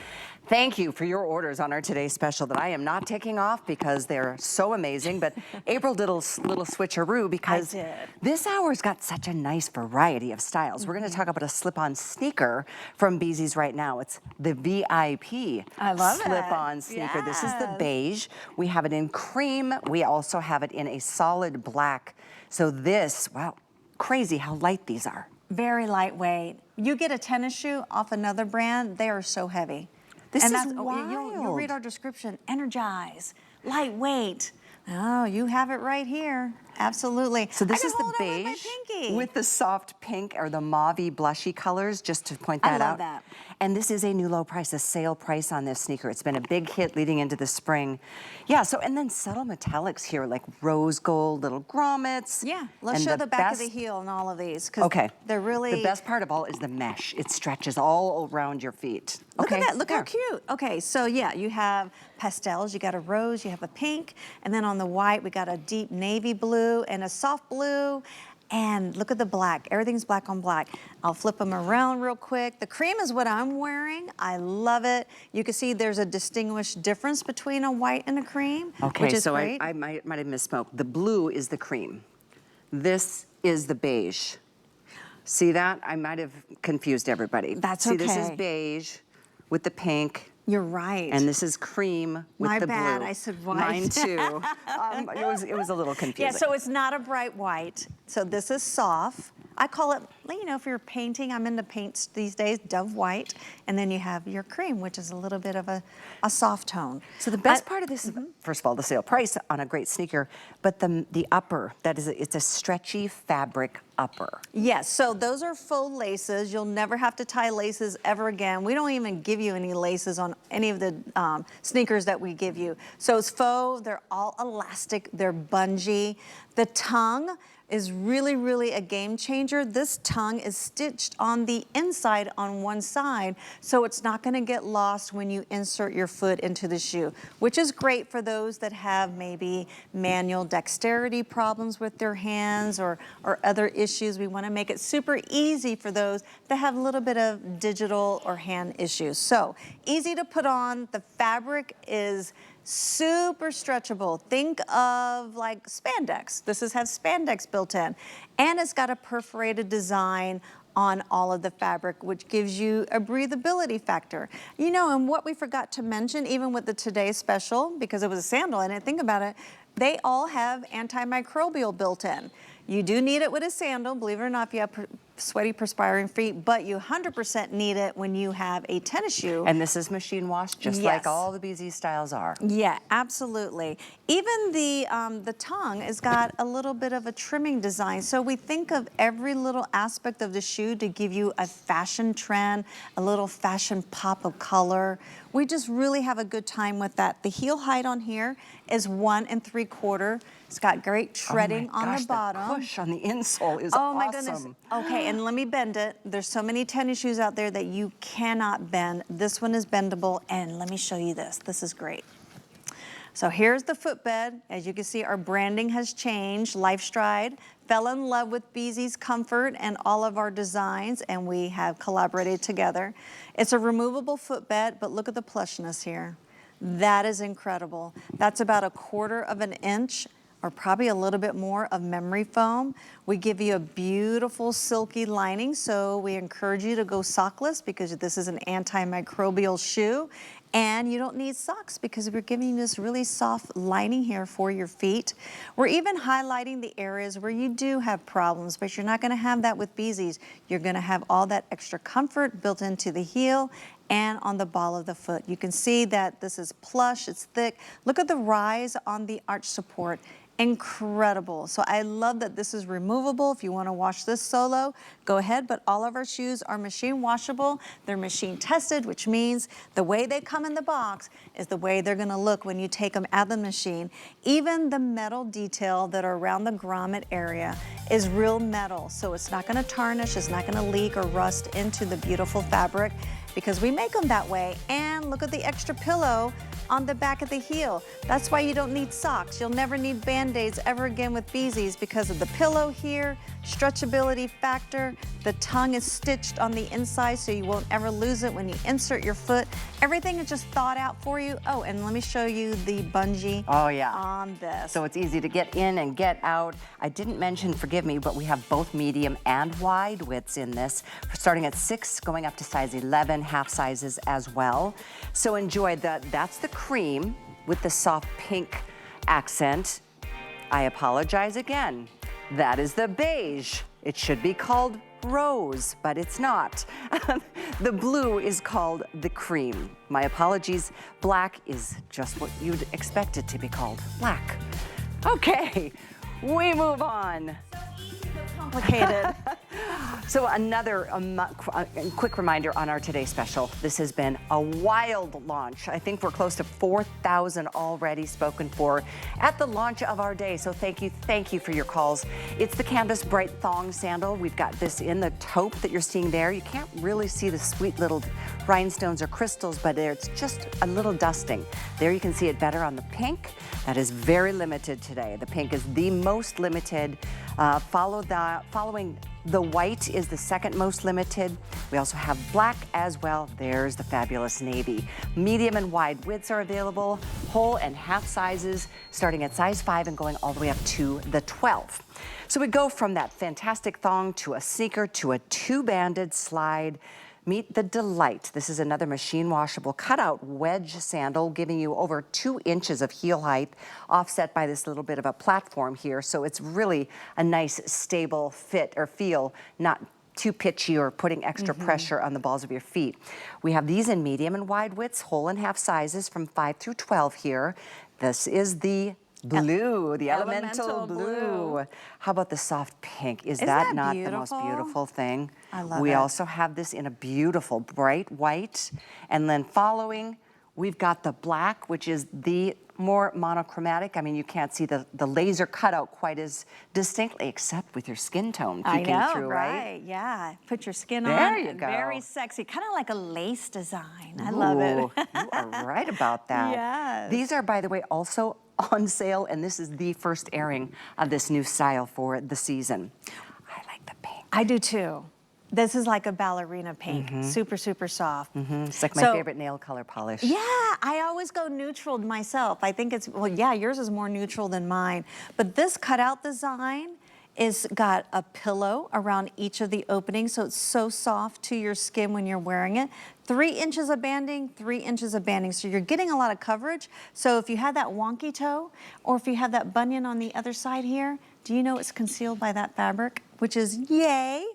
Thank you for your orders on our today's special that I am not taking off because they're so amazing. But April did a little switcheroo because this hour's got such a nice variety of styles. We're going to talk about a slip-on sneaker from Bzees right now. It's the VIP slip-on sneaker. Yes. This is the beige. We have it in cream. We also have it in a solid black. So this, wow, crazy how light these are. Very lightweight. You get a tennis shoe off another brand, they are so heavy. This and is that's, wild. You'll read our description, energize. lightweight. Oh, you have it right here. Absolutely. So this I can is the hold it with my beige pinky. with the soft pink or the mauvey blushy colors, just to point that out. I love that. And this is a new low price, a sale price on this sneaker. It's been a big hit leading into the spring. Yeah, so, and then subtle metallics here, like rose gold, little grommets. Yeah, let's show the back of the heel in all of these, because they're really... The best part of all is the mesh. It stretches all around your feet. Look at that, look how cute. Okay, so yeah, you have pastels, you got a rose, you have a pink, and then on the white, we got a deep navy blue and a soft blue, and look at the black. Everything's black on black. I'll flip them around real quick. The cream is what I'm wearing. I love it. You can see there's a distinguished difference between a white and a cream, which is great. I might have misspoke. The blue is the cream. This is the beige. See that? I might have confused everybody. That's okay. See, this is beige with the pink. You're right. And this is cream with My the bad, blue. I said white. Mine too. It was a little confusing. Yeah, so it's not a bright white. So this is soft. I call it, you know, if you're painting, I'm into paints these days, Dove white. And then you have your cream, which is a little bit of a soft tone. So the best part of this is, first of all, the sale price on a great sneaker, but the upper, it's a stretchy fabric upper. Yes, so those are faux laces. You'll never have to tie laces ever again. We don't even give you any laces on any of the sneakers that we give you. So it's faux, they're all elastic, they're bungee. The tongue is really, really a game changer. This tongue is stitched on the inside on one side, so it's not gonna get lost when you insert your foot into the shoe, which is great for those that have maybe manual dexterity problems with their hands or other issues. We wanna make it super easy for those that have a little bit of digital or hand issues. So easy to put on. The fabric is super stretchable. Think of like spandex. This has spandex built in. And it's got a perforated design on all of the fabric, which gives you a breathability factor. You know, and what we forgot to mention, even with the Today Special, because it was a sandal, and think about it, they all have antimicrobial built in. You do need it with a sandal, believe it or not, if you have sweaty, perspiring feet, but you 100% need it when you have a tennis shoe. And this is machine washed, just like all the Bzees styles are. Yeah, absolutely. Even the tongue has got a little bit of a trimming design. So we think of every little aspect of the shoe to give you a fashion trend, a little fashion pop of color. We just really have a good time with that. The heel height on here is 1 3/4. It's got great treading on the bottom. The push on the insole is awesome. my Goodness. Okay, and let me bend it. There's so many tennis shoes out there that you cannot bend. This one is bendable, and let me show you this. This is great. So here's the footbed. As you can see, our branding has changed. LifeStride fell in love with Bzees comfort and all of our designs, and we have collaborated together. It's a removable footbed, but look at the plushness here. That is incredible. That's about 1/4 of an inch or probably a little bit more of memory foam. We give you a beautiful silky lining, so we encourage you to go sockless because this is an antimicrobial shoe. And you don't need socks because we're giving you this really soft lining here for your feet. We're even highlighting the areas where you do have problems, but you're not gonna have that with Bzees. You're gonna have all that extra comfort built into the heel and on the ball of the foot. You can see that this is plush, it's thick. Look at the rise on the arch support. Incredible. So I love that this is removable. If you want to wash this solo, go ahead, but all of our shoes are machine washable. They're machine tested, which means the way they come in the box is the way they're going to look when you take them out of the machine. Even the metal detail that are around the grommet area is real metal, so it's not going to tarnish, it's not going to leak or rust into the beautiful fabric because we make them that way. And look at the extra pillow on the back of the heel. That's why you don't need socks. You'll never need Band-Aids ever again with Bzees because of the pillow here, stretchability factor. The tongue is stitched on the inside so you won't ever lose it when you insert your foot. Everything is just thought out for you. Oh, and let me show you the bungee on this. So it's easy to get in and get out. I didn't mention, forgive me, but we have both medium and wide widths in this, starting at 6, going up to size 11, half sizes as well. So enjoy that. That's the cream with the soft pink accent. I apologize again. That is the beige. It should be called rose, but it's not. The blue is called the cream. My apologies, black is just what you'd expect it to be called, black. Okay, we move on. Complicated. So another quick reminder on our Today Special. This has been a wild launch. I think we're close to 4,000 already spoken for at the launch of our day. So thank you for your calls. It's the Canvas Bright Thong Sandal. We've got this in the taupe that you're seeing there. You can't really see the sweet little rhinestones or crystals, but it's just a little dusting. There you can see it better on the pink. That is very limited today. The pink is the most limited. Following the white is the second most limited. We also have black as well. There's the fabulous navy. Medium and wide widths are available, whole and half sizes, starting at size 5 and going all the way up to the 12. So we go from that fantastic thong to a sneaker to a 2-banded slide. Meet the Delight. This is another machine washable cutout wedge sandal, giving you over 2 inches of heel height, offset by this little bit of a platform here. So it's really a nice stable fit or feel, not too pitchy or putting extra pressure on the balls of your feet. We have these in medium and wide widths, whole and half sizes from 5 through 12 here. This is the blue, the elemental blue. How about the soft pink? Isn't that not the most beautiful thing? I love We it. also have this in a beautiful bright white. And then following, we've got the black, which is the more monochromatic. I mean, you can't see the laser cutout quite as distinctly, except with your skin tone peeking through, right? Yeah. Put your skin on. There you go. Very sexy, kind of like a lace design. I love it. You are right about that. Yes. These are, by the way, also on sale, and this is the first airing of this new style for the season. I like the pink. I do too. This is like a ballerina pink, super, super soft. It's like my favorite nail color polish. Yeah, I always go neutral myself. I think it's, well, yeah, yours is more neutral than mine. But this cutout design is got a pillow around each of the openings, so it's so soft to your skin when you're wearing it. 3 inches of banding, 3 inches of banding. So you're getting a lot of coverage. So if you have that wonky toe, or if you have that bunion on the other side here, do you know it's concealed by that fabric? Which is yay.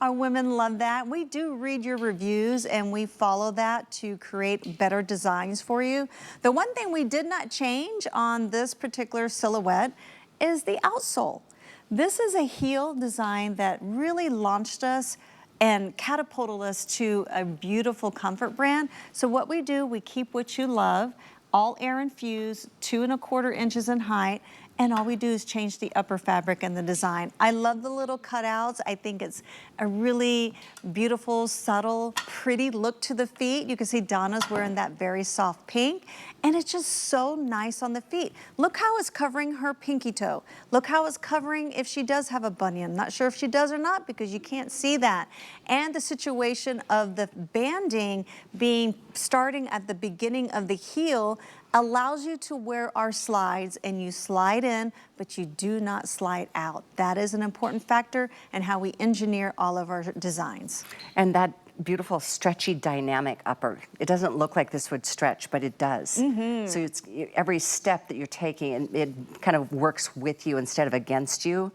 Our women love that. We do read your reviews and we follow that to create better designs for you. The one thing we did not change on this particular silhouette is the outsole. This is a heel design that really launched us and catapulted us to a beautiful comfort brand. So what we do, we keep what you love, all air infused, 2 1/4 inches in height, and all we do is change the upper fabric and the design. I love the little cutouts. I think it's a really beautiful, subtle, pretty look to the feet. You can see Donna's wearing that very soft pink, and it's just so nice on the feet. Look how it's covering her pinky toe. Look how it's covering if she does have a bunion. Not sure if she does or not because you can't see that. And the situation of the banding being starting at the beginning of the heel allows you to wear our slides, and you slide in, but you do not slide out. That is an important factor in how we engineer all of our designs. And that beautiful stretchy dynamic upper. It doesn't look like this would stretch, but it does. So it's every step that you're taking, and it kind of works with you instead of against you.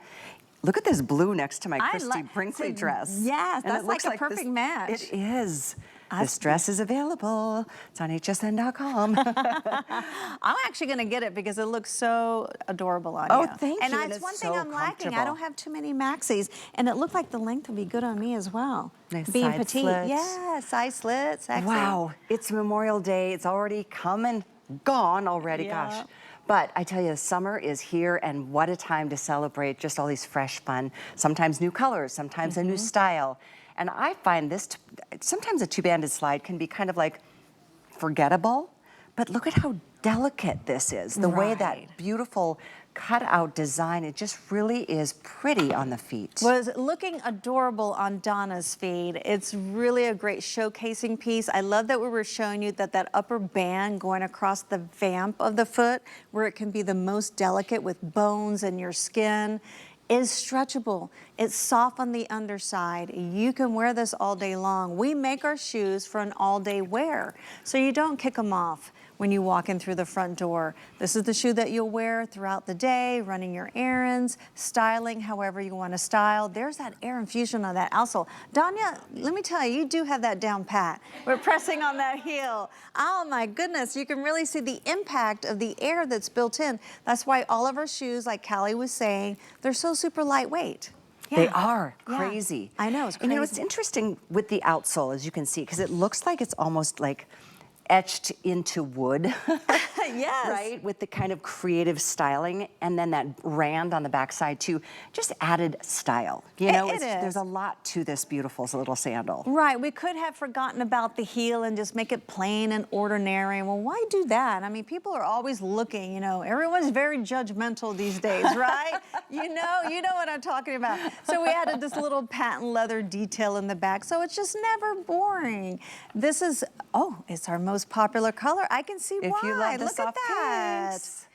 Look at this blue next to my Christy Brinkley dress. Yes, And that's it like looks a perfect this, match. It is. This dress is available. It's on hsn.com. I'm actually going to get it because it looks so adorable on you. Oh, thank and you. And it's one thing so I'm lacking. I comfortable. don't have too many maxis, and it looked like the length would be good on me as well. Nice Being side petite. slits. Yeah, side slits. Sexy. Wow, it's Memorial Day. It's already come and gone already, Yeah. gosh. But I tell you, summer is here, and what a time to celebrate just all these fresh, fun, sometimes new colors, sometimes a new style. And I find this, sometimes a 2-banded slide can be kind of like forgettable, but look at how delicate this is. The way that beautiful cutout design, it just really is pretty on the feet. Was looking adorable on Donna's feet. It's really a great showcasing piece. I love that we were showing you that upper band going across the vamp of the foot, where it can be the most delicate with bones and your skin, is stretchable. It's soft on the underside. You can wear this all day long. We make our shoes for an all-day wear, so you don't kick them off. when you walk in through the front door. This is the shoe that you'll wear throughout the day, running your errands, styling however you want to style. There's that air infusion on that outsole. Danya, let me tell you, you do have that down pat. We're pressing on that heel. Oh my goodness, you can really see the impact of the air that's built in. That's why all of our shoes, like Callie was saying, they're so super lightweight. Yeah. They are Yeah. crazy. I know, it's And you know, crazy. it's interesting with the outsole, as you can see, because it looks like it's almost like etched into wood. Yes. Right? With the kind of creative styling, and then that rand on the backside too, just added style. You know, It is. there's a lot to this beautiful little sandal. Right, we could have forgotten about the heel and just make it plain and ordinary. Well, why do that? I mean, people are always looking, you know, everyone's very judgmental these days, right? you know what I'm talking about. So we added this little patent leather detail in the back, so it's just never boring. This is, oh, it's our most popular color. I can see why. If you love the Look soft at that. pinks.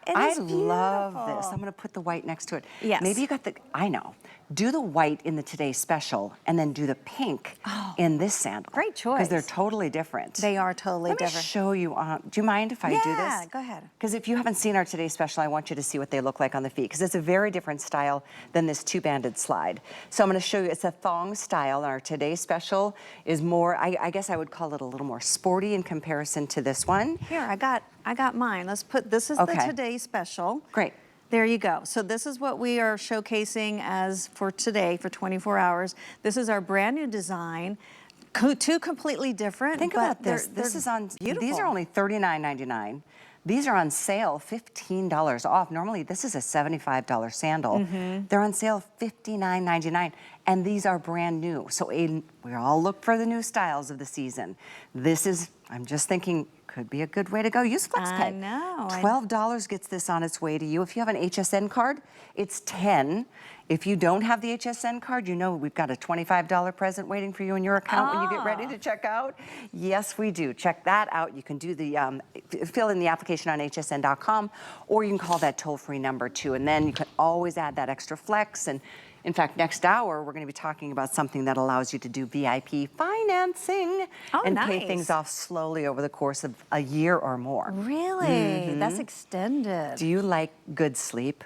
It I is love beautiful. this. I'm going to put the white next to it. Yes. Maybe you got the, I know. Do the white in the Today Special and then do the pink in this sandal. Great choice. Because they're totally different. They are totally Let me different. show you, do you mind if I do this? Yeah, go ahead. Because if you haven't seen our Today Special, I want you to see what they look like on the feet, because it's a very different style than this two-banded slide. So I'm going to show you, it's a thong style, and our Today Special is more, I guess I would call it a little more sporty in comparison to this one. Here, I got mine. Let's put, this is the Today Special. Great. There you go. So this is what we are showcasing as for today, for 24 hours. This is our brand new design. Two completely different. Think but about this. they're This is on, beautiful. these are only $39.99. These are on sale, $15 off. Normally, this is a $75 sandal. They're on sale, $59.99, and these are brand new. So we all look for the new styles of the season. This is, I'm just thinking, could be a good way to go. Use FlexPay. I know. $12 gets this on its way to you. If you have an HSN card, it's $10. If you don't have the HSN card, you know we've got a $25 present waiting for you in your account when you get ready to check out. Yes, we do. Check that out. You can do the fill in the application on hsn.com, or you can call that toll-free number too. And then you can always add that extra flex. And in fact, next hour, we're going to be talking about something that allows you to do VIP financing and pay nice. things off slowly over the course of a year or more. Really? That's extended. Do you like good sleep?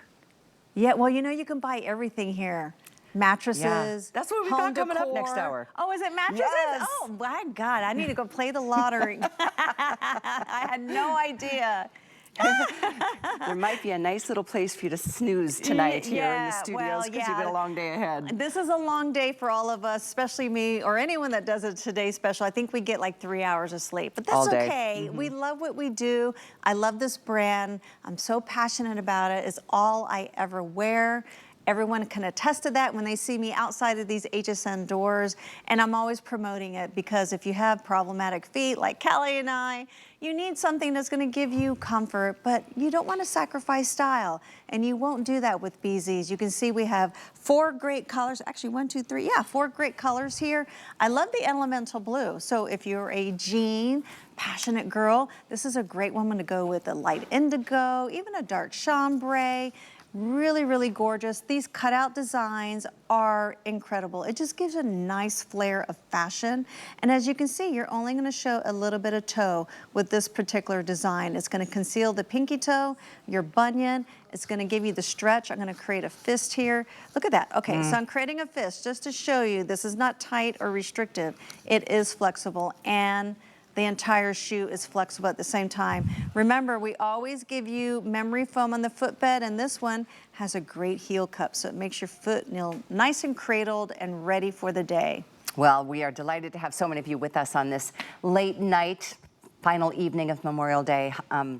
Yeah, well, you know, you can buy everything here. Mattresses. Yeah. That's what we've home got coming up next decor. hour. Oh, is it mattresses? Yes. Oh, my God. I need to go play the lottery. I had no idea. There might be a nice little place for you to snooze tonight here in the Yeah, studios, well, because you've got a long day ahead. This is a long day for all of us, especially me or anyone that does a Today Special. I think we get like 3 hours of sleep, but that's All day. okay. We love what we do. I love this brand. I'm so passionate about it. It's all I ever wear. Everyone can attest to that when they see me outside of these HSN doors, and I'm always promoting it, because if you have problematic feet like Callie and I, you need something that's going to give you comfort, but you don't want to sacrifice style, and you won't do that with Bzees. You can see we have 4 great colors, actually 1, 2, 3, yeah, 4 great colors here. I love the elemental blue, so if you're a jean, passionate girl, this is a great one to go with a light indigo, even a dark chambray. Really, really gorgeous. These cutout designs are incredible. It just gives a nice flair of fashion. And as you can see, you're only going to show a little bit of toe with this particular design. It's going to conceal the pinky toe, your bunion. It's going to give you the stretch. I'm going to create a fist here. Look at that. Okay, so I'm creating a fist just to show you this is not tight or restrictive. It is flexible, and the entire shoe is flexible at the same time. Remember, we always give you memory foam on the footbed, and this one has a great heel cup, so it makes your foot nice and cradled and ready for the day. Well, we are delighted to have so many of you with us on this late night, final evening of Memorial Day,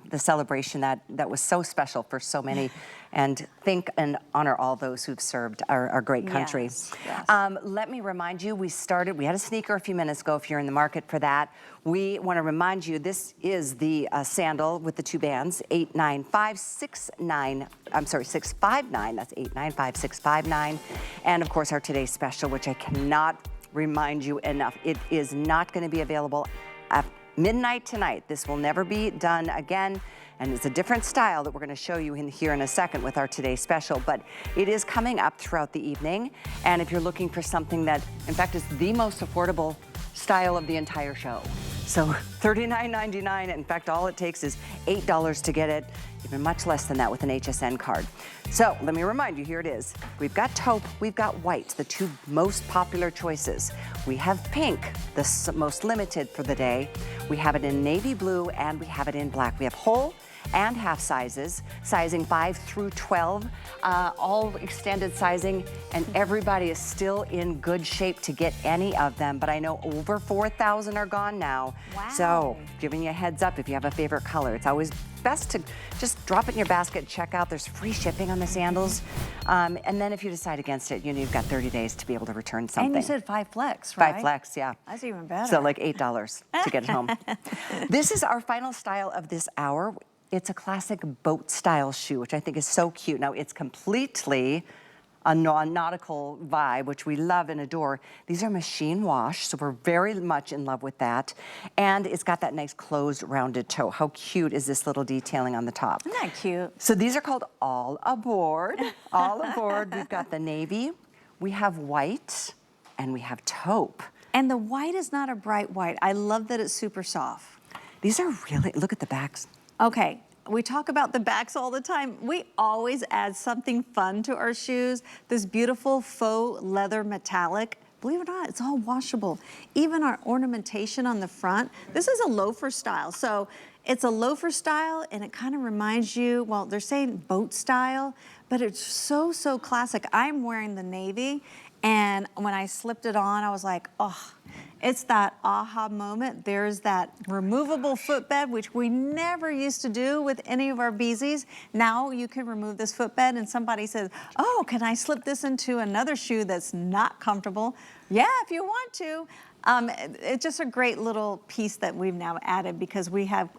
the celebration that was so special for so many, and thank and honor all those who've served our great country. Yes, yes. Let me remind you, we had a sneaker a few minutes ago if you're in the market for that. We want to remind you, this is the sandal with the 2 bands, 89569, I'm sorry, 659, that's 895-659. And of course our Today Special, which I cannot remind you enough. It is not going to be available at midnight tonight. This will never be done again. And it's a different style that we're going to show you here in a second with our Today Special, but it is coming up throughout the evening. And if you're looking for something that, in fact, is the most affordable style of the entire show, So $39.99. In fact, all it takes is $8 to get it, even much less than that with an HSN card. So let me remind you, here it is. We've got taupe, we've got white, the two most popular choices. We have pink, the most limited for the day. We have it in navy blue and we have it in black. We have whole and half sizes, sizing 5 through 12, all extended sizing, and everybody is still in good shape to get any of them, but I know over 4,000 are gone now. Wow. So giving you a heads up if you have a favorite color. It's always best to just drop it in your basket, check out. There's free shipping on the sandals. And then if you decide against it, you've got 30 days to be able to return something. And you said 5 flex, right? 5 flex, yeah. That's even better. So like $8 to get it home. This is our final style of this hour. It's a classic boat style shoe, which I think is so cute. Now it's completely a nautical vibe, which we love and adore. These are machine wash, so we're very much in love with that. And it's got that nice closed rounded toe. How cute is this little detailing on the top? Isn't that cute? So these are called All Aboard. All Aboard. We've got the navy, we have white, and we have taupe. And the white is not a bright white. I love that it's super soft. These are really, look at the backs. Okay, we talk about the backs all the time. We always add something fun to our shoes. This beautiful faux leather metallic. Believe it or not, it's all washable. Even our ornamentation on the front. This is a loafer style. So it's a loafer style and it kind of reminds you, well, they're saying boat style, but it's so, so classic. I'm wearing the navy and when I slipped it on, I was like, oh, it's that aha moment. There's that removable footbed, which we never used to do with any of our Bzees. Now you can remove this footbed and somebody says, oh, can I slip this into another shoe that's not comfortable? Yeah, if you want to. It's just a great little piece that we've now added because we have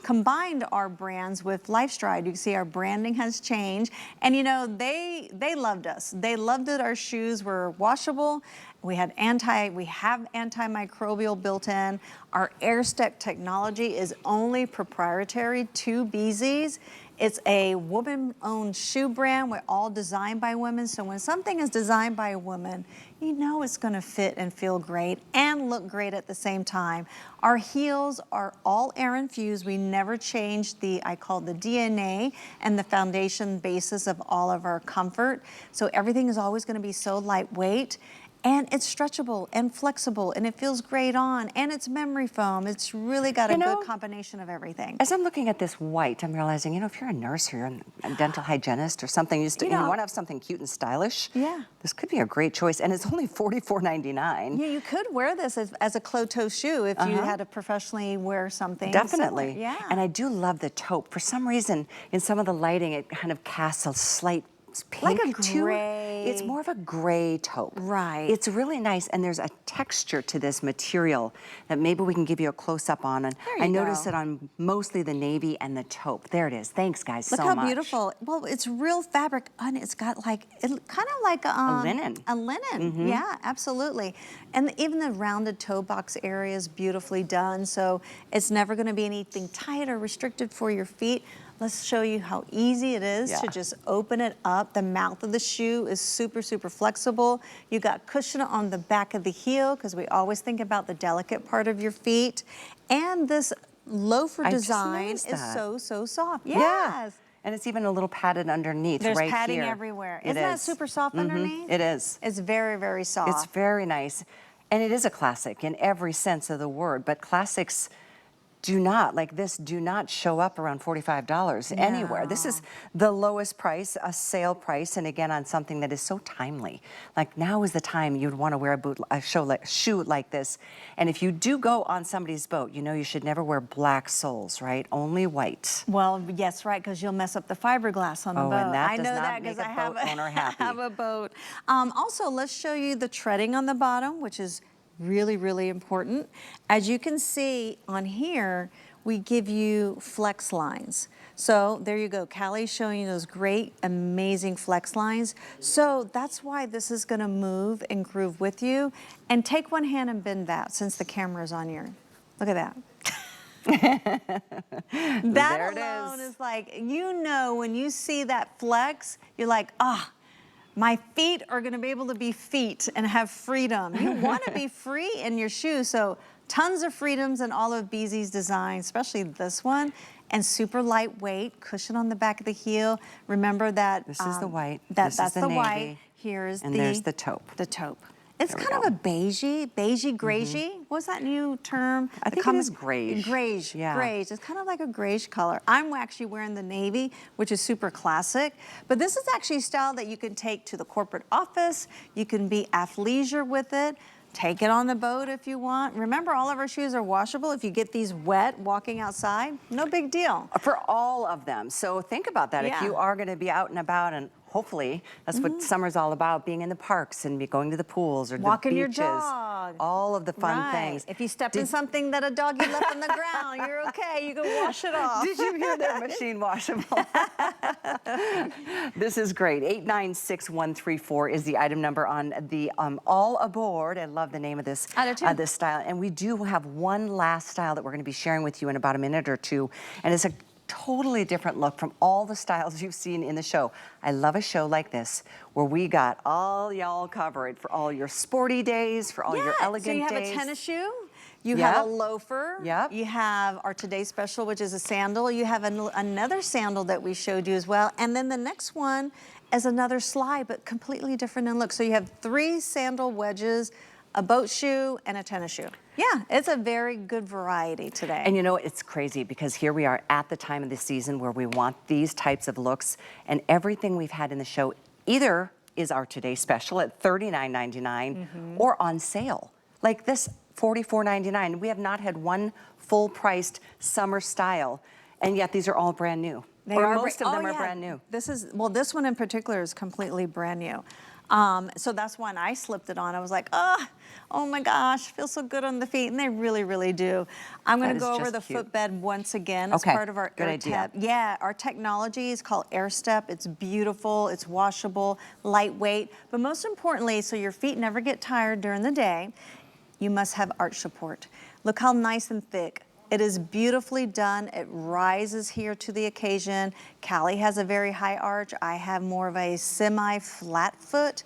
combined our brands with LifeStride. You can see our branding has changed. And you know, they loved us. They loved that our shoes were washable. We have antimicrobial built in. Our AirStep technology is only proprietary to Bzees. It's a woman-owned shoe brand. We're all designed by women. So when something is designed by a woman, you know it's gonna fit and feel great and look great at the same time. Our heels are all air infused. We never change I call the DNA and the foundation basis of all of our comfort. So everything is always gonna be so lightweight. And it's stretchable and flexible and it feels great on and it's memory foam. It's really got a good combination of everything. As I'm looking at this white, I'm realizing, if you're a nurse or you're a dental hygienist or something, you want to have something cute and stylish. Yeah. This could be a great choice. And it's only $44.99. Yeah, you could wear this as a closed-toe shoe if you had to professionally wear something. Definitely. Similar. Yeah. And I do love the taupe. For some reason, in some of the lighting, it kind of casts a slight pink like a gray. It's more of a gray taupe. Right. It's really nice, and there's a texture to this material that maybe we can give you a close-up on. And I noticed it on mostly the navy and the taupe. There it is. Thanks, guys, so much. Look how beautiful. Well, it's real fabric, and it's got kind of like a linen. A linen, yeah, absolutely. And even the rounded toe box area is beautifully done, so it's never going to be anything tight or restricted for your feet. Let's show you how easy it is to just open it up. The mouth of the shoe is super, super flexible. You got cushion on the back of the heel because we always think about the delicate part of your feet. And this loafer design is so, so soft. Yes. Yeah. And it's even a little padded underneath. There's right padding here. everywhere. Isn't that super soft underneath? It is. It's very, very soft. It's very nice. And it is a classic in every sense of the word, but classics do not show up around $45 anywhere. This is the lowest price, a sale price, and again on something that is so timely. Like now is the time you'd want to wear a shoe like this. And if you do go on somebody's boat, you should never wear black soles, right? Only white. Well, yes, right, because you'll mess up the fiberglass on the boat. And that I know does not that make because a I have boat owner happy. have a boat. Also, let's show you the treading on the bottom, which is really, really important. As you can see on here, we give you flex lines. So there you go. Callie's showing you those great, amazing flex lines. So that's why this is gonna move and groove with you. And take one hand and bend that since the camera's on your, look at that. That alone is like, when you see that flex, you're like, My feet are gonna be able to be feet and have freedom. You wanna be free in your shoes, so tons of freedoms in all of Bzees design, especially this one, and super lightweight, cushion on the back of the heel. Remember that- This is the white, that's this is the the navy, white. Here's and there's the taupe. The taupe. It's There we kind go. of a beigey, grayish. What's that new term? I think it is grayish. Grayish, Yeah. grayish. It's kind of like a grayish color. I'm actually wearing the navy, which is super classic. But this is actually a style that you can take to the corporate office. You can be athleisure with it. Take it on the boat if you want. Remember, all of our shoes are washable. If you get these wet walking outside, no big deal. For all of them. So think about that. If Yeah. you are going to be out and about, and hopefully that's what summer's all about, being in the parks and be going to the pools or Walking the your beaches. dog. All of the fun Right. things. If you stepped in something that a doggy left on the ground, you're okay. You can wash it off. Did you hear that? Machine washable. This is great. 896134 is the item number on the All Aboard. I love the name of this, I do too. this style. And we do have one last style that we're going to be sharing with you in about a minute or two. And it's a totally different look from all the styles you've seen in the show. I love a show like this where we got all y'all covered for all your sporty days, for all your elegant days. So you have a tennis shoe, you Yep. have a loafer, Yep. you have our Today Special, which is a sandal, you have another sandal that we showed you as well, and then the next one is another slide, but completely different in look. So you have 3 sandal wedges, a boat shoe, and a tennis shoe. Yeah, it's a very good variety today. And you know, it's crazy because here we are at the time of the season where we want these types of looks, and everything we've had in the show either is our Today Special at $39.99 or on sale. Like this, $44.99. We have not had one full-priced summer style, and yet these are all brand new. Most of them are brand new. This one in particular is completely brand new. So that's when I slipped it on. I was like, oh my gosh, feels so good on the feet, and they really, really do. I'm going to go over the footbed once again as part of our good idea. Yeah, our technology is called AirStep. It's beautiful, it's washable, lightweight, but most importantly, so your feet never get tired during the day, you must have arch support. Look how nice and thick. It is beautifully done. It rises here to the occasion. Callie has a very high arch. I have more of a semi-flat foot,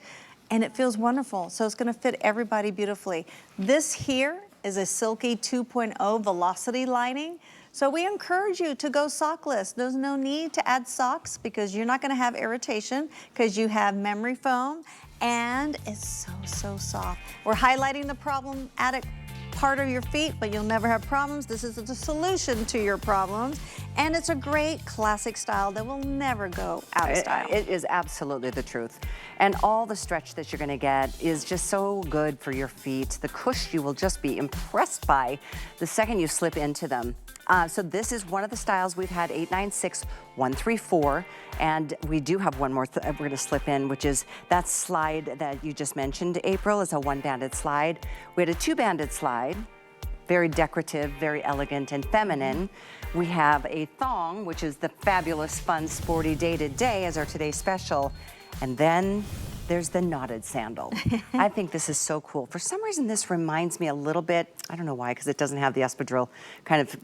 and it feels wonderful. So it's gonna fit everybody beautifully. This here is a Silky 2.0 Velocity lining. So we encourage you to go sockless. There's no need to add socks because you're not gonna have irritation because you have memory foam, and it's so soft. We're highlighting the problematic part of your feet, but you'll never have problems. This is the solution to your problems. And it's a great classic style that will never go out of style. It is absolutely the truth. And all the stretch that you're gonna get is just so good for your feet. The cush you will just be impressed by the second you slip into them. So this is one of the styles we've had, 896134, and we do have one more we're gonna slip in, which is that slide that you just mentioned, April, is a 1-banded slide. We had a 2-banded slide, very decorative, very elegant and feminine. We have a thong, which is the fabulous, fun, sporty day-to-day as our Today Special. And then there's the knotted sandal. I think this is so cool. For some reason, this reminds me a little bit, I don't know why, because it doesn't have the espadrille kind of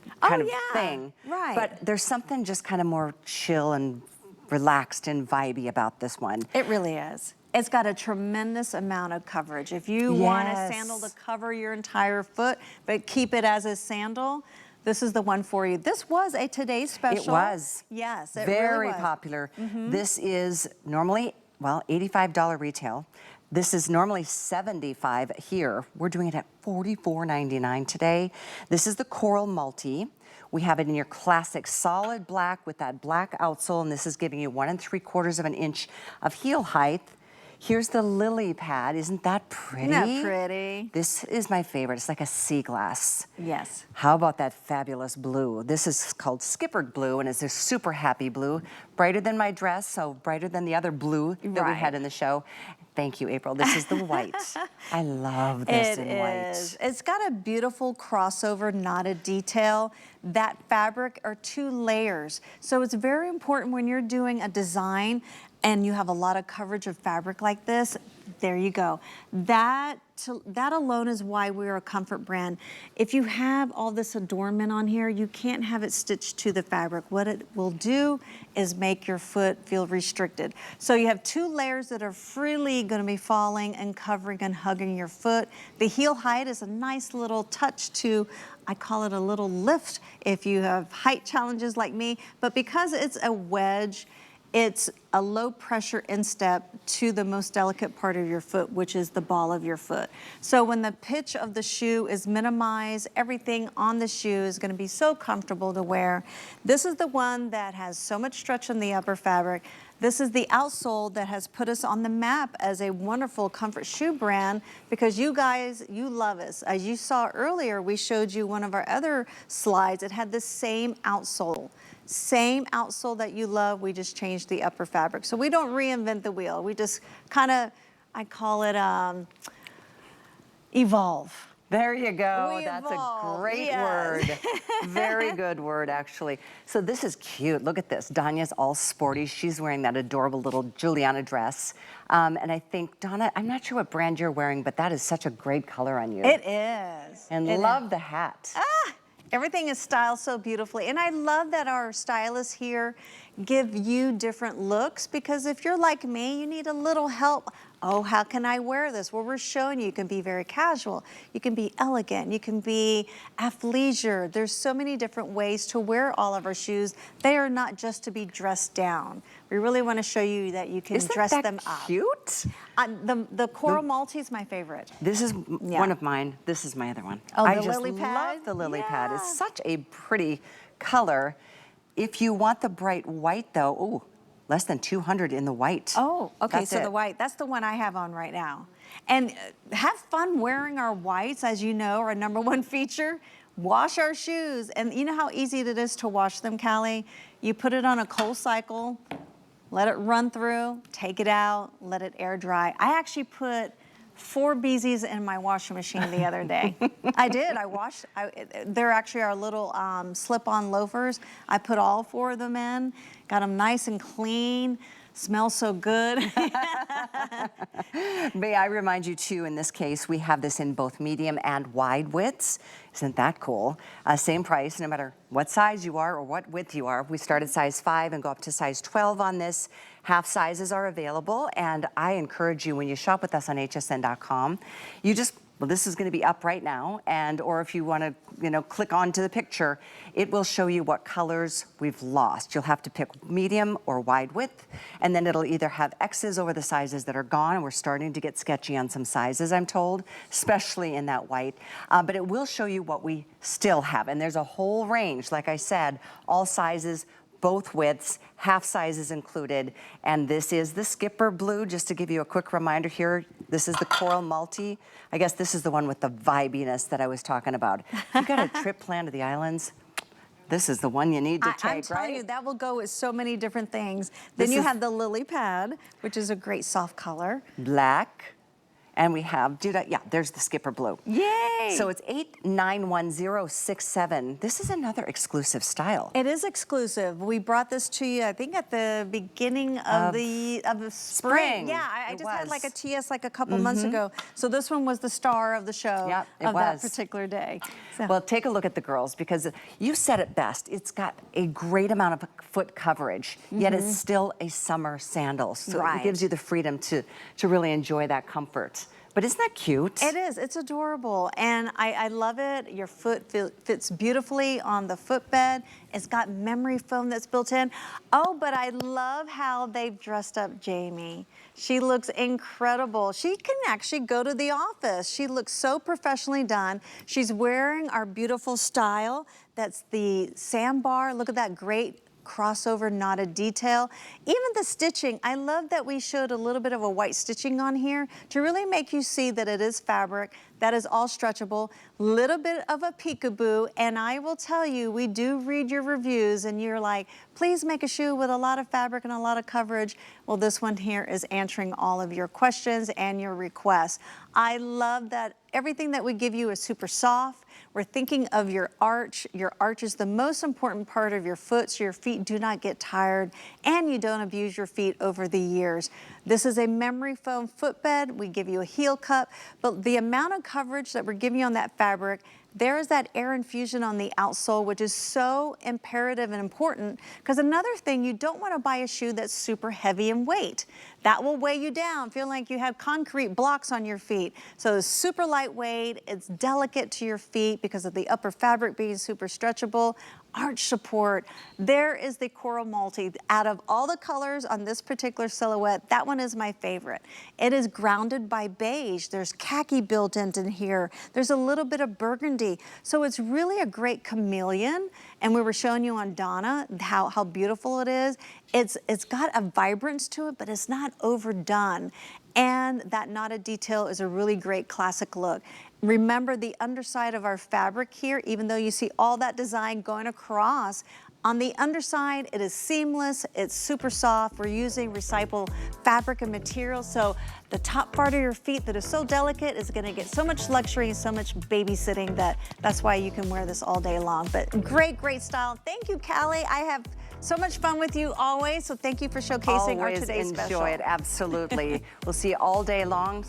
thing. Right. But there's something just kind of more chill and relaxed and vibey about this one. It really is. It's got a tremendous amount of coverage. If you want a sandal to cover your entire foot, but keep it as a sandal, this is the one for you. This was a Today Special. It was. Yes, it very really was. popular. This is normally, well, $85 retail. This is normally $75 here. We're doing it at $44.99 today. This is the Coral Multi. We have it in your classic solid black with that black outsole, and this is giving you 1 3/4 of an inch of heel height. Here's the lily pad. Isn't that pretty? Isn't that pretty? This is my favorite. It's like a sea glass. Yes. How about that fabulous blue? This is called Skippered Blue, and it's a super happy blue. Brighter than my dress, so brighter than the other blue that we had in the show. Thank you, April. This is the white. I love this in white. It's got a beautiful crossover knotted detail. That fabric are 2 layers. So it's very important when you're doing a design and you have a lot of coverage of fabric like this, there you go. That that alone is why we're a comfort brand. If you have all this adornment on here, you can't have it stitched to the fabric. What it will do is make your foot feel restricted. So you have 2 layers that are freely going to be falling and covering and hugging your foot. The heel height is a nice little touch to, I call it a little lift if you have height challenges like me, but because it's a wedge, it's a low pressure instep to the most delicate part of your foot, which is the ball of your foot. So when the pitch of the shoe is minimized, everything on the shoe is going to be so comfortable to wear. This is the one that has so much stretch in the upper fabric. This is the outsole that has put us on the map as a wonderful comfort shoe brand because you guys, you love us. As you saw earlier, we showed you one of our other slides. It had the same outsole. Same outsole that you love, we just changed the upper fabric. So we don't reinvent the wheel. We just kind of, I call it evolve. There you go. We That's evolve, a great yes. word. Very good word, actually. So this is cute. Look at this. Donna's all sporty. She's wearing that adorable little Juliana dress. And I think, Donna, I'm not sure what brand you're wearing, but that is such a great color on you. It is. And It love is. the hat. Everything is styled so beautifully. And I love that our stylists here give you different looks because if you're like me, you need a little help. Oh, how can I wear this? Well, we're showing you can be very casual. You can be elegant. You can be athleisure. There's so many different ways to wear all of our shoes. They are not just to be dressed down. We really want to show you that you can dress them up. Cute? The Coral Maltese is my favorite. This is one of mine. This is my other one. Oh, I the just lily pad? love the lily pad. Yeah. It's such a pretty color. If you want the bright white, though, ooh, less than 200 in the white. Oh, okay, That's so it. the white, that's the one I have on right now. And have fun wearing our whites, as you know, our #1 feature. Wash our shoes. And you know how easy it is to wash them, Callie? You put it on a cold cycle, let it run through, take it out, let it air dry. I actually put 4 Bzees in my washing machine the other day. I did, they're actually our little slip-on loafers. I put all 4 of them in, got them nice and clean, smells so good. May I remind you too, in this case, we have this in both medium and wide widths. Isn't that cool? Same price, no matter what size you are or what width you are. We start at size 5 and go up to size 12 on this. Half sizes are available, and I encourage you when you shop with us on hsn.com, you just, well, this is going to be up right now, and or if you want to, you know, click onto the picture, it will show you what colors we've lost. You'll have to pick medium or wide width, and then it'll either have X's over the sizes that are gone, and we're starting to get sketchy on some sizes, I'm told, especially in that white, but it will show you what we still have, and there's a whole range, like I said, all sizes, both widths, half sizes included, and this is the Skipper Blue. Just to give you a quick reminder here, this is the Coral Multi. I guess this is the one with the vibiness that I was talking about. If you got a trip planned to the islands, this is the one you need to take, I'm telling you, that will go with so many different things. Then you have the lily pad, which is a great soft color. Black. And we have, yeah, there's the Skipper Blue. Yay! So it's 891067. This is another exclusive style. It is exclusive. We brought this to you, I think, at the beginning of the spring. Yeah, I just had like a TS like a couple months ago. So this one was the star of the show that particular day. So. Well, take a look at the girls because you said it best. It's got a great amount of foot coverage, yet it's still a summer sandal. So it gives you the freedom to really enjoy that comfort. But isn't that cute? It is. It's adorable. And I love it. Your foot fits beautifully on the footbed. It's got memory foam that's built in. Oh, but I love how they've dressed up Jamie. She looks incredible. She can actually go to the office. She looks so professionally done. She's wearing our beautiful style. That's the sandbar. Look at that great crossover knotted detail. Even the stitching, I love that we showed a little bit of a white stitching on here to really make you see that it is fabric, that is all stretchable, little bit of a peekaboo, and I will tell you, we do read your reviews and you're like, please make a shoe with a lot of fabric and a lot of coverage. Well, this one here is answering all of your questions and your requests. I love that everything that we give you is super soft. We're thinking of your arch. Your arch is the most important part of your foot, so your feet do not get tired and you don't abuse your feet over the years. This is a memory foam footbed. We give you a heel cup, but the amount of coverage that we're giving you on that fabric, there is that air infusion on the outsole, which is so imperative and important, because another thing, you don't want to buy a shoe that's super heavy in weight. That will weigh you down, feel like you have concrete blocks on your feet. So it's super lightweight, it's delicate to your feet because of the upper fabric being super stretchable. Arch support. There is the coral multi. Out of all the colors on this particular silhouette, that one is my favorite. It is grounded by beige. There's khaki built into here. There's a little bit of burgundy. So it's really a great chameleon. And we were showing you on Donna how beautiful it is. It's got a vibrance to it, but it's not overdone. And that knotted detail is a really great classic look. Remember the underside of our fabric here, even though you see all that design going across, on the underside, it is seamless, it's super soft. We're using recycled fabric and material, so the top part of your feet that is so delicate is gonna get so much luxury and so much babysitting that's why you can wear this all day long. But great, great style. Thank you, Callie. I have so much fun with you always, so thank you for showcasing our today's special. Always enjoy it, absolutely. We'll see you all day long.